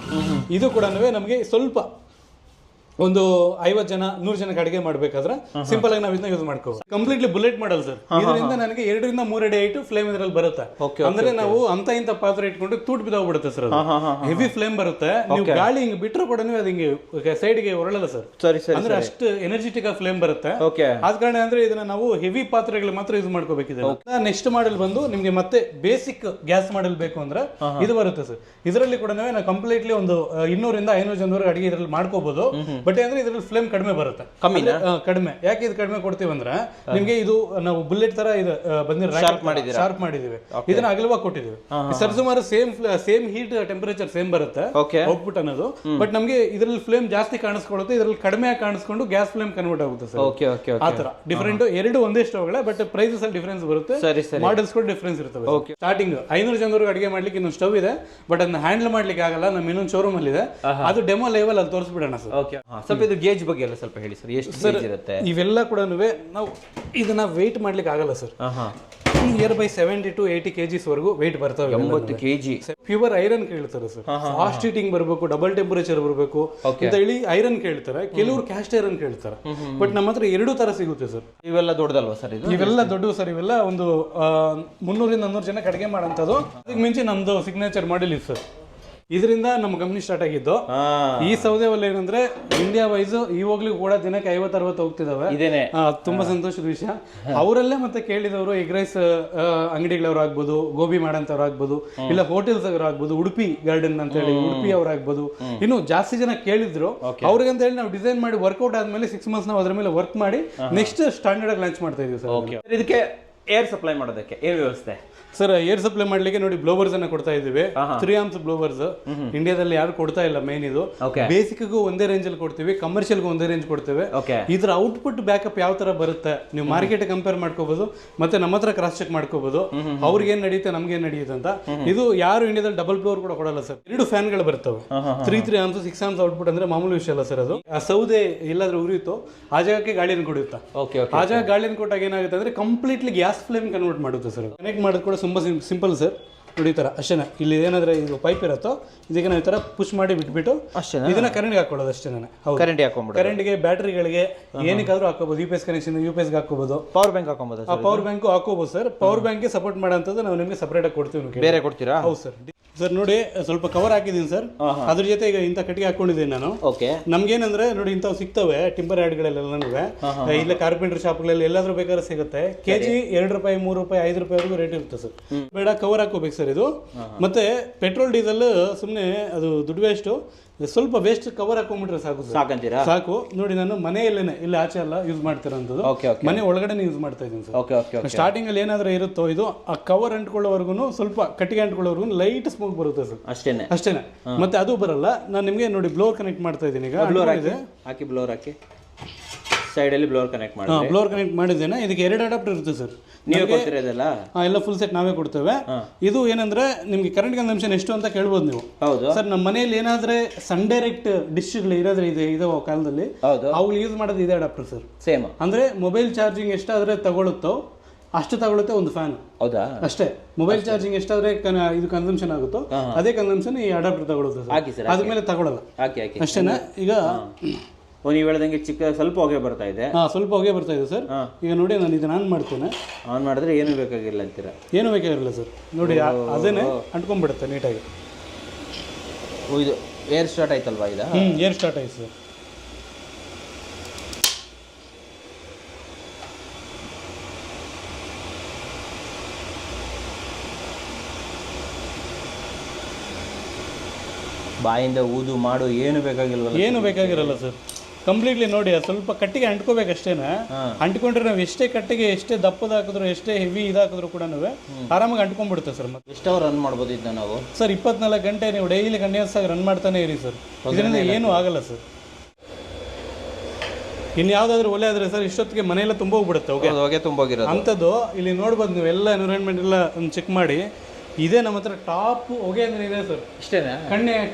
ಇದು ಕೂಡ ನಮಗೆ ಸ್ವಲ್ಪ ಒಂದು 50 ಜನ 100 ಜನಕ್ಕೆ ಅಡಿಗೆ ಮಾಡ್ಬೇಕಾದ್ರೆ ಸಿಂಪಲ್ ಆಗಿ ನಾವು ಇದನ್ನ ಯೂಸ್ ಮಾಡ್ಕೋಬಹುದು. Completely bullet model sir. ಇದರಿಂದ ನನಗೆ 2 ರಿಂದ 3 ಅಡಿ ಹೈಟ್ ಫ್ಲೇಮ್ ಇದರಲ್ಲಿ ಬರುತ್ತೆ. ಅಂದ್ರೆ ನಾವು ಅಂತ ಇಂತ ಪಾತ್ರೆ ಇಟ್ಕೊಂಡು ತೂಟ್ ಬಿದ್ದೋಗ್ಬಿಡುತ್ತೆ ಸರ್. ಹೆವಿ ಫ್ಲೇಮ್ ಬರುತ್ತೆ. ನೀವು ಗಾಳಿ ಹಿಂಗ್ ಬಿಟ್ರು ಕೂಡ ಅದು ಹಿಂಗೆ ಸೈಡ್ ಗೆ ಹೊರಳಲ್ಲ ಸರ್. ಅಂದ್ರೆ ಅಷ್ಟು ಎನರ್ಜೆಟಿಕ್ ಆಗಿ ಫ್ಲೇಮ್ ಬರುತ್ತೆ. ಆದ ಕಾರಣ ಅಂದ್ರೆ ಇದನ್ನ ನಾವು ಹೆವಿ ಪಾತ್ರೆಗಳು ಮಾತ್ರ ಯೂಸ್ ಮಾಡ್ಕೋಬೇಕಿದೆ. ನೆಕ್ಸ್ಟ್ ಮಾಡೆಲ್ ಬಂದು ನಿಮ್ಗೆ ಮತ್ತೆ ಬೇಸಿಕ್ ಗ್ಯಾಸ್ ಮಾಡೆಲ್ ಬೇಕು ಅಂದ್ರೆ ಇದು ಬರುತ್ತೆ ಸರ್. ಇದರಲ್ಲಿ ಕೂಡ ನಾವು ಕಂಪ್ಲೀಟ್ಲಿ ಒಂದು 200 ರಿಂದ 500 ಜನವರೆಗೆ ಅಡಿಗೆ ಇದರಲ್ಲಿ ಮಾಡ್ಕೋಬಹುದು. ಬಟ್ ಅಂದ್ರೆ ಇದ್ರಲ್ಲಿ ಫ್ಲೇಮ್ ಕಡಿಮೆ ಬರುತ್ತೆ. ಕಡಿಮೆ. ಯಾಕೆ ಇದು ಕಡಿಮೆ ಕೊಡ್ತೀವಿ ಅಂದ್ರೆ ನಿಮ್ಗೆ ಇದು ನಾವು ಬುಲೆಟ್ ತರ ಇದು ಬಂದಿರೋ ಶಾರ್ಪ್ ಮಾಡಿದೀವಿ. ಇದನ್ನ ಅಗಲವಾಗಿ ಕೊಟ್ಟಿದ್ದೀವಿ. ಸರ್ ಸುಮಾರು ಸೇಮ್ ಹೀಟ್ ಟೆಂಪರೇಚರ್ ಸೇಮ್ ಬರುತ್ತೆ ಔಟ್ಪುಟ್ ಅನ್ನೋದು. ಬಟ್ ನಮ್ಗೆ ಇದ್ರಲ್ಲಿ ಫ್ಲೇಮ್ ಜಾಸ್ತಿ ಕಾಣಿಸ್ಕೊಳ್ಳುತ್ತೆ. ಇದ್ರಲ್ಲಿ ಕಡಿಮೆ ಕಾಣಿಸ್ಕೊಂಡು ಗ್ಯಾಸ್ ಫ್ಲೇಮ್ ಕನ್ವರ್ಟ್ ಆಗುತ್ತೆ ಸರ್. ಆತರ ಡಿಫರೆಂಟ್ ಎರಡು ಒಂದೇ ಸ್ಟವ್ಗಳೇ, ಬಟ್ ಪ್ರೈಸಸ್ ಅಲ್ಲಿ ಡಿಫರೆನ್ಸ್ ಬರುತ್ತೆ. ಮಾಡೆಲ್ಸ್ ಕೂಡ ಡಿಫರೆನ್ಸ್ ಇರ್ತವೆ. ಸ್ಟಾರ್ಟಿಂಗ್ 500 ಜನವರೆಗೆ ಅಡಿಗೆ ಮಾಡ್ಲಿಕ್ಕೆ ಇನ್ನೊಂದು ಸ್ಟವ್ ಇದೆ, ಬಟ್ ಅದನ್ನ ಹ್ಯಾಂಡಲ್ ಮಾಡ್ಲಿಕ್ಕೆ ಆಗಲ್ಲ. ನಮ್ಮ ಇನ್ನೊಂದು ಶೋರೂಮ್ ಅಲ್ಲಿ ಇದೆ, ಅದು ಡೆಮೋ ಲೆವೆಲ್ ಅಲ್ಲಿ ತೋರಿಸ್ಬಿಡೋಣ ಸರ್. ಸ್ವಲ್ಪ ಇದು ಗೇಜ್ ಬಗ್ಗೆ ಎಲ್ಲ ಸ್ವಲ್ಪ ಹೇಳಿ ಸರ್. ಎಷ್ಟು ಗೇಜ್ ಇರುತ್ತೆ? ಇವೆಲ್ಲ ಕೂಡ ನಾವು ಇದನ್ನ ವೆಯ್ಟ್ ಮಾಡ್ಲಿಕ್ಕೆ ಆಗಲ್ಲ sir. Near by 70 to 80 kgs ವರೆಗೂ ವೆಯ್ಟ್ ಬರ್ತವೆ. 80 kg ಪ್ಯೂರ್ ಐರನ್ ಕೇಳ್ತಾರೆ ಸರ್. ಫಾಸ್ಟ್ ಹೀಟಿಂಗ್ ಬರಬೇಕು, ಡಬಲ್ ಟೆಂಪರೇಚರ್ ಬರಬೇಕು ಅಂತ ಹೇಳಿ ಐರನ್ ಕೇಳ್ತಾರೆ. ಕೆಲವರು ಕ್ಯಾಸ್ಟ್ ಐರನ್ ಕೇಳ್ತಾರೆ. ಬಟ್ ನಮ್ಮ ಹತ್ರ 2 ತರ ಸಿಗುತ್ತೆ ಸರ್. ಇವೆಲ್ಲ ದೊಡ್ಡದಲ್ವಾ ಸರ್? ಇವೆಲ್ಲ ದೊಡ್ಡವು ಸರ್. ಇವೆಲ್ಲ ಒಂದು 300 ರಿಂದ 400 ಜನಕ್ಕೆ ಅಡಿಗೆ ಮಾಡೋಂಥದ್ದು. ಅದಕ್ಕೆ ಮುಂಚೆ ನಮ್ದು ಸಿಗ್ನೇಚರ್ ಮಾಡೆಲ್ ಇದೆ ಸರ್. ಇದರಿಂದ ನಮ್ಮ ಕಂಪ್ನಿ ಸ್ಟಾರ್ಟ್ ಆಗಿದ್ದು. ಈ ಸೌದೆ ಒಲೆ ಏನಂದ್ರೆ ಇಂಡಿಯಾ ವೈಸ್ ಇವಾಗ್ಲೂ ಕೂಡ ದಿನಕ್ಕೆ 50-60 ಹೋಗ್ತಿದಾವೆ. ತುಂಬಾ ಸಂತೋಷದ ವಿಷಯ. ಅವರಲ್ಲೇ ಮತ್ತೆ ಕೇಳಿದವರು ಎಗ್ ರೈಸ್ ಅಂಗಡಿಗಳವ್ರು ಆಗ್ಬೋದು, ಗೋಬಿ ಮಾಡಂತವ್ರು ಆಗ್ಬೋದು, ಇಲ್ಲ ಹೋಟೆಲ್ಸ್ ಅವ್ರು ಆಗ್ಬೋದು, ಉಡುಪಿ ಗಾರ್ಡನ್ ಅಂತ ಹೇಳಿ ಉಡುಪಿ ಅವ್ರು ಆಗ್ಬೋದು. ಇನ್ನು ಜಾಸ್ತಿ ಜನ ಕೇಳಿದ್ರು. ಅವ್ರಿಗಂತ ಹೇಳಿ ನಾವು ಡಿಸೈನ್ ಮಾಡಿ ವರ್ಕೌಟ್ ಆದ್ಮೇಲೆ 6 months ನಾವು ಅದ್ರ ಮೇಲೆ ವರ್ಕ್ ಮಾಡಿ ನೆಕ್ಸ್ಟ್ ಸ್ಟ್ಯಾಂಡರ್ಡ್ ಆಗಿ ಲಾಂಚ್ ಮಾಡ್ತಾ ಇದೀವಿ ಸರ್. ಇದಕ್ಕೆ ಏರ್ ಸಪ್ಲೈ ಮಾಡೋದಕ್ಕೆ ಏನು ವ್ಯವಸ್ಥೆ ಸರ್? ಏರ್ ಸಪ್ಲೈ ಮಾಡ್ಲಿಕ್ಕೆ ನೋಡಿ ಬ್ಲೋವರ್ಸ್ ಅನ್ನ ಕೊಡ್ತಾ ಇದೀವಿ. 3 amps ಬ್ಲೋವರ್ಸ್ ಇಂಡಿಯಾದಲ್ಲಿ ಯಾರು ಕೊಡ್ತಾ ಇಲ್ಲ. ಮೇನ್ ಇದು ಬೇಸಿಕ್ ಒಂದೇ ರೇಂಜ್ ಅಲ್ಲಿ ಕೊಡ್ತೀವಿ, ಕಮರ್ಷಿಯಲ್ ಒಂದೇ ರೇಂಜ್ ಕೊಡ್ತೇವೆ. ಇದ್ರ ಔಟ್ಪುಟ್ ಬ್ಯಾಕಪ್ ಯಾವ ತರ ಬರುತ್ತೆ ನೀವು ಮಾರ್ಕೆಟ್ ಕಂಪೇರ್ ಮಾಡ್ಕೋಬಹುದು, ಮತ್ತೆ ನಮ್ಮ ಹತ್ರ ಕ್ರಾಸ್ ಚೆಕ್ ಮಾಡ್ಕೋಬಹುದು. ಅವ್ರಿಗೆ ಏನ್ ನಡೆಯುತ್ತೆ, ನಮ್ಗೆ ಏನ್ ನಡೆಯುತ್ತೆ ಅಂತ. ಇದು ಯಾರು ಇಂಡಿಯಾದಲ್ಲಿ ಡಬಲ್ ಬ್ಲೋವರ್ ಕೂಡ ಕೊಡಲ್ಲ ಸರ್. 2 ಫ್ಯಾನ್ ಗಳು ಬರ್ತವೆ. 3 amps 6 amps ಔಟ್ಪುಟ್ ಅಂದ್ರೆ ಮಾಮೂಲಿ ವಿಷಯ ಅಲ್ಲ ಸರ್. ಅದು ಆ ಸೌದೆ ಎಲ್ಲಾದ್ರೂ ಉರಿಯುತ್ತೋ ಆ ಜಾಗಕ್ಕೆ ಗಾಳಿಯನ್ನು ಕೊಡುತ್ತಾ. ಆ ಜಾಗ ಗಾಳಿಯನ್ನು ಕೊಟ್ಟಾಗ ಏನಾಗುತ್ತೆ ಅಂದ್ರೆ ಕಂಪ್ಲೀಟ್ಲಿ ಗ್ಯಾಸ್ ಫ್ಲೇಮ್ ಕನ್ವರ್ಟ್ ಮಾಡುತ್ತೆ ಸರ್. ಕನೆಕ್ಟ್ ಮಾಡೋದು ಕೂಡ ತುಂಬಾ ಸಿಂಪಲ್ ಸರ್. ನೋಡಿ ಈ ತರ ಅಷ್ಟೇನೆ. ಇಲ್ಲಿ ಏನಾದ್ರೆ ಇದು ಪೈಪ್ ಇರುತ್ತೋ ಇದಕ್ಕೆ ನಾವು ಈ ತರ ಪುಷ್ ಮಾಡಿ ಬಿಟ್ಬಿಟ್ಟು ಇದನ್ನ ಕರೆಂಟ್ಗೆ ಹಾಕೊಳ್ಳೋದು ಅಷ್ಟೇ. ಕರೆಂಟ್ಗೆ, ಬ್ಯಾಟರಿಗಳಿಗೆ ಏನಕ್ಕಾದ್ರೂ ಹಾಕೋಬಹುದು. UPS ಕನೆಕ್ಷನ್ UPS ಗೆ ಹಾಕೋಬಹುದು. ಪವರ್ ಬ್ಯಾಂಕ್ ಹಾಕೋಬಹುದು. ಪವರ್ ಬ್ಯಾಂಕ್ ಹಾಕೋಬಹುದು ಸರ್. ಪವರ್ ಬ್ಯಾಂಕ್ ಗೆ ಸಪೋರ್ಟ್ ಮಾಡೋಂಥದ್ದು ನಾವು ನಿಮಗೆ ಸಪರೇಟ್ ಆಗಿ ಕೊಡ್ತೀವಿ. ಬೇರೆ ಕೊಡ್ತೀರಾ? ಹೌದು ಸರ್. ಸರ್ ನೋಡಿ ಸ್ವಲ್ಪ ಕವರ್ ಹಾಕಿದೀನಿ ಸರ್. ಅದ್ರ ಜೊತೆ ಈಗ ಇಂಥ ಕಟ್ಟಿಗೆ ಹಾಕೊಂಡಿದ್ದೀನಿ ನಾನು. ನಮ್ಗೇನಂದ್ರೆ ನೋಡಿ ಇಂಥವು ಸಿಗ್ತವೆ ಟಿಂಬರ್ ಯಾರ್ಡ್ಗಳೆಲ್ಲ. ಇಲ್ಲ ಕಾರ್ಪೆಂಟರ್ ಶಾಪ್ಗಳಲ್ಲಿ ಎಲ್ಲಾದ್ರೂ ಬೇಕಾದ್ರೆ ಸಿಗುತ್ತೆ. ಕೆಜಿ 2 ರೂಪಾಯಿ 3 ರೂಪಾಯಿ 5 ರೂಪಾಯಿವರೆಗೂ ರೇಟ್ ಇರುತ್ತೆ ಸರ್. ಬೇಡ ಕವರ್ ಹಾಕೋಬೇಕು ಸರ್ ಇದು. ಮತ್ತೆ ಪೆಟ್ರೋಲ್ ಡೀಸೆಲ್ ಸುಮ್ಮನೆ ಅದು ದುಡ್ಡು ವೇಸ್ಟ್. ಸ್ವಲ್ಪ ವೇಸ್ಟ್ ಕವರ್ ಹಾಕೊಂಡ್ಬಿಟ್ರೆ ಸಾಕು. ನೋಡಿ ನಾನು ಮನೆಯಲ್ಲೇನೆ, ಇಲ್ಲಿ ಆಚೆ ಎಲ್ಲ ಯೂಸ್ ಮಾಡ್ತಿರೋಂಥದ್ದು. ಮನೆ ಒಳಗಡೆ ಯೂಸ್ ಮಾಡ್ತಾ ಇದ್ದೀನಿ ಸರ್. ಸ್ಟಾರ್ಟಿಂಗ್ ಅಲ್ಲಿ ಏನಾದ್ರೂ ಇರುತ್ತೋ ಇದು ಆ ಕವರ್ ಅಂಟ್ಕೊಳ್ಳೋವರೆಗೂ ಸ್ವಲ್ಪ ಕಟ್ಟಿಗೆ ಅಂಟ್ಕೊಳ್ಳೋವರೆಗೂ ಲೈಟ್ ಸ್ಮೋಕ್ ಬರುತ್ತೆ ಸರ್. ಅಷ್ಟೇನೆ. ಮತ್ತೆ ಅದು ಬರಲ್ಲ. ನಾನು ನಿಮಗೆ ನೋಡಿ ಬ್ಲೋರ್ ಕನೆಕ್ಟ್ ಮಾಡ್ತಾ ಇದ್ದೀನಿ. ಈಗ ಬ್ಲೋರ್ ಹಾಕಿ ಸೈಡ್ ಅಲ್ಲಿ ಬ್ಲೋರ್ ಕನೆಕ್ಟ್ ಮಾಡಿದ್ದೇನೆ. ಇದಕ್ಕೆ 2 ಅಡಾಪ್ಟರ್ ಇರುತ್ತೆ ಸರ್. ನೀವೇ ಕೊಡ್ತಿರೋದಲ್ಲ? ಎಲ್ಲ ಫುಲ್ ಸೆಟ್ ನಾವೇ ಕೊಡ್ತೇವೆ. ಇದು ಏನಂದ್ರೆ ನಿಮ್ಗೆ ಕರೆಂಟ್ ಕನ್ಸಂಪ್ಷನ್ ಎಷ್ಟು ಅಂತ ಕೇಳ್ಬೋದು ನೀವು. ಸರ್ ನಮ್ಮ ಮನೆಯಲ್ಲಿ ಏನಾದ್ರೆ ಸನ್ ಡೈರೆಕ್ಟ್ ಡಿಶ್ಗಳು ಇರೋದ್ರೆ ಇದೋ ಕಾಲದಲ್ಲಿ ಅವ್ಗಳು ಯೂಸ್ ಮಾಡೋದು ಇದೆ ಅಡಾಪ್ಟರ್ ಸರ್. ಸೇಮ್ ಅಂದ್ರೆ ಮೊಬೈಲ್ ಚಾರ್ಜಿಂಗ್ ಎಷ್ಟಾದ್ರೆ ತಗೊಳುತ್ತೋ ಅಷ್ಟು ತಗೊಳುತ್ತೆ ಒಂದು ಫ್ಯಾನ್. ಹೌದಾ? ಅಷ್ಟೇ. ಮೊಬೈಲ್ ಚಾರ್ಜಿಂಗ್ ಎಷ್ಟಾದ್ರೆ ಇದು ಕನ್ಸಂಪ್ಷನ್ ಆಗುತ್ತೋ ಅದೇ ಕನ್ಸಂಪ್ಷನ್ ಈ ಅಡಾಪ್ಟರ್ ತಗೊಳುತ್ತೆ ಸರ್. ಅದ್ಮೇಲೆ ತಗೊಳಲ್ಲ. ಅಷ್ಟೇನಾ? ಈಗ ನೀವು ಹೇಳ್ದಂಗೆ ಚಿಕ್ಕ ಸ್ವಲ್ಪ ಹೊಗೆ ಬರ್ತಾ ಇದೆ. ಸ್ವಲ್ಪ ಹೊಗೆ ಬರ್ತಾ ಇದೆ ಸರ್. ಈಗ ನೋಡಿ ನಾನು ಇದನ್ನ ಆನ್ ಮಾಡ್ತೇನೆ. ಆನ್ ಮಾಡಿದ್ರೆ ಏನು ಬೇಕಾಗಿಲ್ಲ ಅಂತೀರಾ? ಏನು ಬೇಕಾಗಿರಲ್ಲ ಸರ್. ನೋಡಿ ಅದೇನೆ ಅಂಟ್ಕೊಂಡ್ಬಿಡುತ್ತೆ ನೀಟಾಗಿ. ಇದು ಏರ್ ಸ್ಟಾರ್ಟ್ ಆಯ್ತಲ್ವಾ? ಇದು ಏರ್ ಸ್ಟಾರ್ಟ್ ಆಯ್ತು ಸರ್. ಬಾಯಿಂದ ಊದು ಮಾಡು ಏನು ಬೇಕಾಗಿರಲ್ಲ ಸರ್. ಕಂಪ್ಲೀಟ್ಲಿ ನೋಡಿ ಸ್ವಲ್ಪ ಕಟ್ಟಿಗೆ ಅಂಟ್ಕೋಬೇಕಷ್ಟೇನೆ. ಅಂಟ್ಕೊಂಡ್ರೆ ನಾವು ಎಷ್ಟೇ ಕಟ್ಟಿಗೆ ಎಷ್ಟೇ ದಪ್ಪದ ಹಾಕಿದ್ರು ಎಷ್ಟೇ ಹೆವಿ ಇದಾಕಿದ್ರು ಕೂಡ ಆರಾಮಾಗಿ ಅಂಟ್ಕೊಂಡ್ಬಿಡುತ್ತೆ ಸರ್. ಮತ್ತೆ ಎಷ್ಟು ಅವರ್ ರನ್ ಮಾಡ್ಬೋದು ಇದನ್ನ ನಾವು ಸರ್? 24 ಗಂಟೆ ನೀವು ಡೈಲಿ ಕಂಟಿನ್ಯೂಸ್ ಆಗಿ ರನ್ ಮಾಡ್ತಾನೆ ಇರಿ ಸರ್. ಇದರಿಂದ ಏನೂ ಆಗಲ್ಲ ಸರ್. ಇನ್ಯಾವುದಾದ್ರೂ ಒಲೆ ಆದ್ರೆ ಸರ್ ಇಷ್ಟೊತ್ತಿಗೆ ಮನೆಯೆಲ್ಲ ತುಂಬೋಗ್ಬಿಡುತ್ತೆ ಹೊಗೆ ತುಂಬೋಗಿರೋದು ಅಂಥದ್ದು. ಇಲ್ಲಿ ನೋಡ್ಬೋದು ನೀವು ಎಲ್ಲ ಎನ್ವಿರಾನ್ಮೆಂಟ್ ಎಲ್ಲ ಚೆಕ್ ಮಾಡಿ. ಇದೇ ನಮ್ಮ ಹತ್ರ ಟಾಪ್ ಹೊಗೆ ಅಂದ್ರೆ ಇದೆ ಸರ್. ಇಷ್ಟೇನಾ?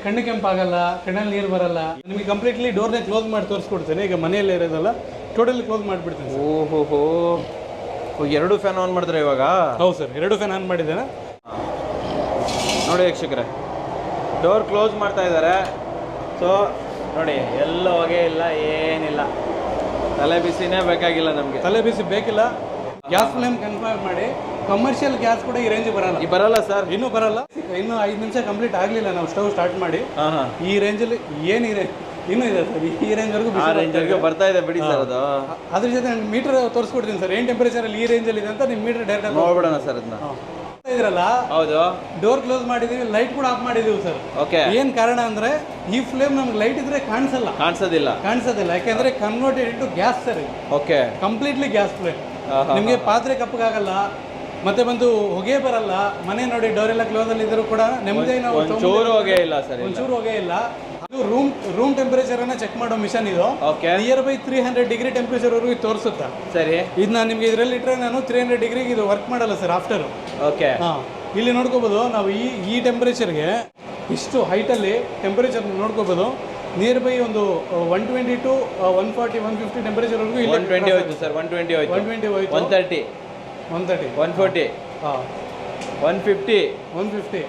ಕಣ್ಣು ಕೆಂಪಾಗಲ್ಲ, ಕಣ್ಣಲ್ಲಿ ನೀರು ಬರಲ್ಲ. ನಿಮಗೆ ಕಂಪ್ಲೀಟ್ಲಿ ಡೋರ್ನೇ ಕ್ಲೋಸ್ ಮಾಡಿ ತೋರಿಸ್ಕೊಡ್ತೇನೆ. ಈಗ ಮನೆಯಲ್ಲೇ ಇರೋದಲ್ಲ, ಟೋಟಲಿ ಕ್ಲೋಸ್ ಮಾಡಿಬಿಡ್ತೇನೆ. ಓಹೋ, 2 ಫ್ಯಾನ್ ಆನ್ ಮಾಡಿದ್ರೆ ಇವಾಗ? ಹೌದು ಸರ್, 2 ಫ್ಯಾನ್ ಆನ್ ಮಾಡಿದ್ದೇನೆ. ನೋಡಿ ವೀಕ್ಷಕರೇ, ಡೋರ್ ಕ್ಲೋಸ್ ಮಾಡ್ತಾ ಇದ್ದಾರೆ. ಸೊ ನೋಡಿ ಎಲ್ಲ ಹೊಗೆ ಇಲ್ಲ, ಏನಿಲ್ಲ. ತಲೆ ಬಿಸಿನೇ ಬೇಕಾಗಿಲ್ಲ ನಮಗೆ. ತಲೆ ಬಿಸಿ ಬೇಕಿಲ್ಲ. ಗ್ಯಾಸ್ ಫ್ಲೇಮ್ ಕನ್ಫರ್ಮ್ ಮಾಡಿ. ಕಮರ್ಷಿಯಲ್ ಗ್ಯಾಸ್ ಕೂಡ ಈ ರೇಂಜ್ ಬರಲ್ಲ. ಬರಲ್ಲ ಸರ್, ಇನ್ನೂ ಬರಲ್ಲ. ಇನ್ನು 5 ನಿಮಿಷ ಕಂಪ್ಲೀಟ್ ಆಗಲಿಲ್ಲ ನಾವು ಸ್ಟವ್ ಸ್ಟಾರ್ಟ್ ಮಾಡಿ. ಈ ರೇಂಜಲ್ಲಿ ಏನಿದೆ ಇನ್ನೂ ಇದೆ ಸರ್. ಈ ರೇಂಜ್ವರೆಗೂ ಬರ್ತಾ ಇದೆ ಬಿಡಿ ಸರ್. ಅದು ಅದ್ರ ಜೊತೆ ನಾನು ಮೀಟರ್ ತೋರಿಸ್ಕೊಡ್ತೀನಿ ಸರ್, ಏನು ಟೆಂಪರೇಚರಲ್ಲಿ ಈ ರೇಂಜಲ್ಲಿ ಇದೆ ಅಂತ. ನಿಮ್ಮ ಮೀಟರ್ ಡೈರೆಕ್ಟ್ ನೋಡ್ಬಿಡೋಣ ಸರ್ ಅದನ್ನ. ಇದ್ರಲ್ಲ, ಹೌದು, ಡೋರ್ ಕ್ಲೋಸ್ ಮಾಡಿದೀವಿ, ಲೈಟ್ ಕೂಡ ಆಫ್ ಮಾಡಿದೀವಿ ಸರ್. ಓಕೆ. ಏನ್ ಕಾರಣ ಅಂದ್ರೆ ಈ ಫ್ಲೇಮ್ ನಮ್ಗೆ ಲೈಟ್ ಇದ್ರೆ ಕಾಣಿಸೋದಿಲ್ಲ. ಯಾಕಂದ್ರೆ converted into gas sir. Okay, completely gas flame. ನಿಮ್ಗೆ ಪಾತ್ರೆ ಕಪ್ಪಗಾಗಲ್ಲ, ಮತ್ತೆ ಬಂದು ಹೊಗೆ ಬರಲ್ಲ. ಮನೆ ನೋಡಿ ಡೋರ್ ಎಲ್ಲ ಕ್ಲೋಸ್ ಅಲ್ಲಿ ಇದ್ರು ಕೂಡ ನೆಮ್ಮದಿ. ನಾವು ಒಂಚೂರು ಹೊಗೆ ಇಲ್ಲ ಸರ್, ಒಂಚೂರು ಹೊಗೆ ಇಲ್ಲ. ಇದು ರೂಮ್ ಟೆಂಪರೇಚರ್ ಅನ್ನ ಚೆಕ್ ಮಾಡೋ ಮಿಷನ್ ಇದು. ನಿಯರ್ ಬೈ 300 ಡಿಗ್ರಿ ಟೆಂಪರೇಚರ್ ವರೆಗೂ ತೋರಿಸುತ್ತಾ. ಸರಿ, ಇದು ನಾನು ನಿಮ್ಗೆ ಇದರಲ್ಲಿ ಇಟ್ಟರೆ ನಾನು 300 ಡಿಗ್ರಿಗೆ ಇದು ವರ್ಕ್ ಮಾಡಲ್ಲ ಸರ್ ಆಫ್ಟರ್. ಓಕೆ. ಇಲ್ಲಿ ನೋಡ್ಕೋಬಹುದು ನಾವು ಈ ಟೆಂಪರೇಚರ್ಗೆ ಇಷ್ಟು ಹೈಟಲ್ಲಿ ಟೆಂಪರೇಚರ್ ನೋಡ್ಕೋಬಹುದು. ನಿಯರ್ ಬೈ ಒಂದು 120 to 140 150 ಟೆಂಪರೇಚರ್ ವರೆಗೂ ಇಲ್ಲಿ 120 ಹೋಯ್ತು ಸರ್. 120 ಹೋಯ್ತು, 130 140 150 150.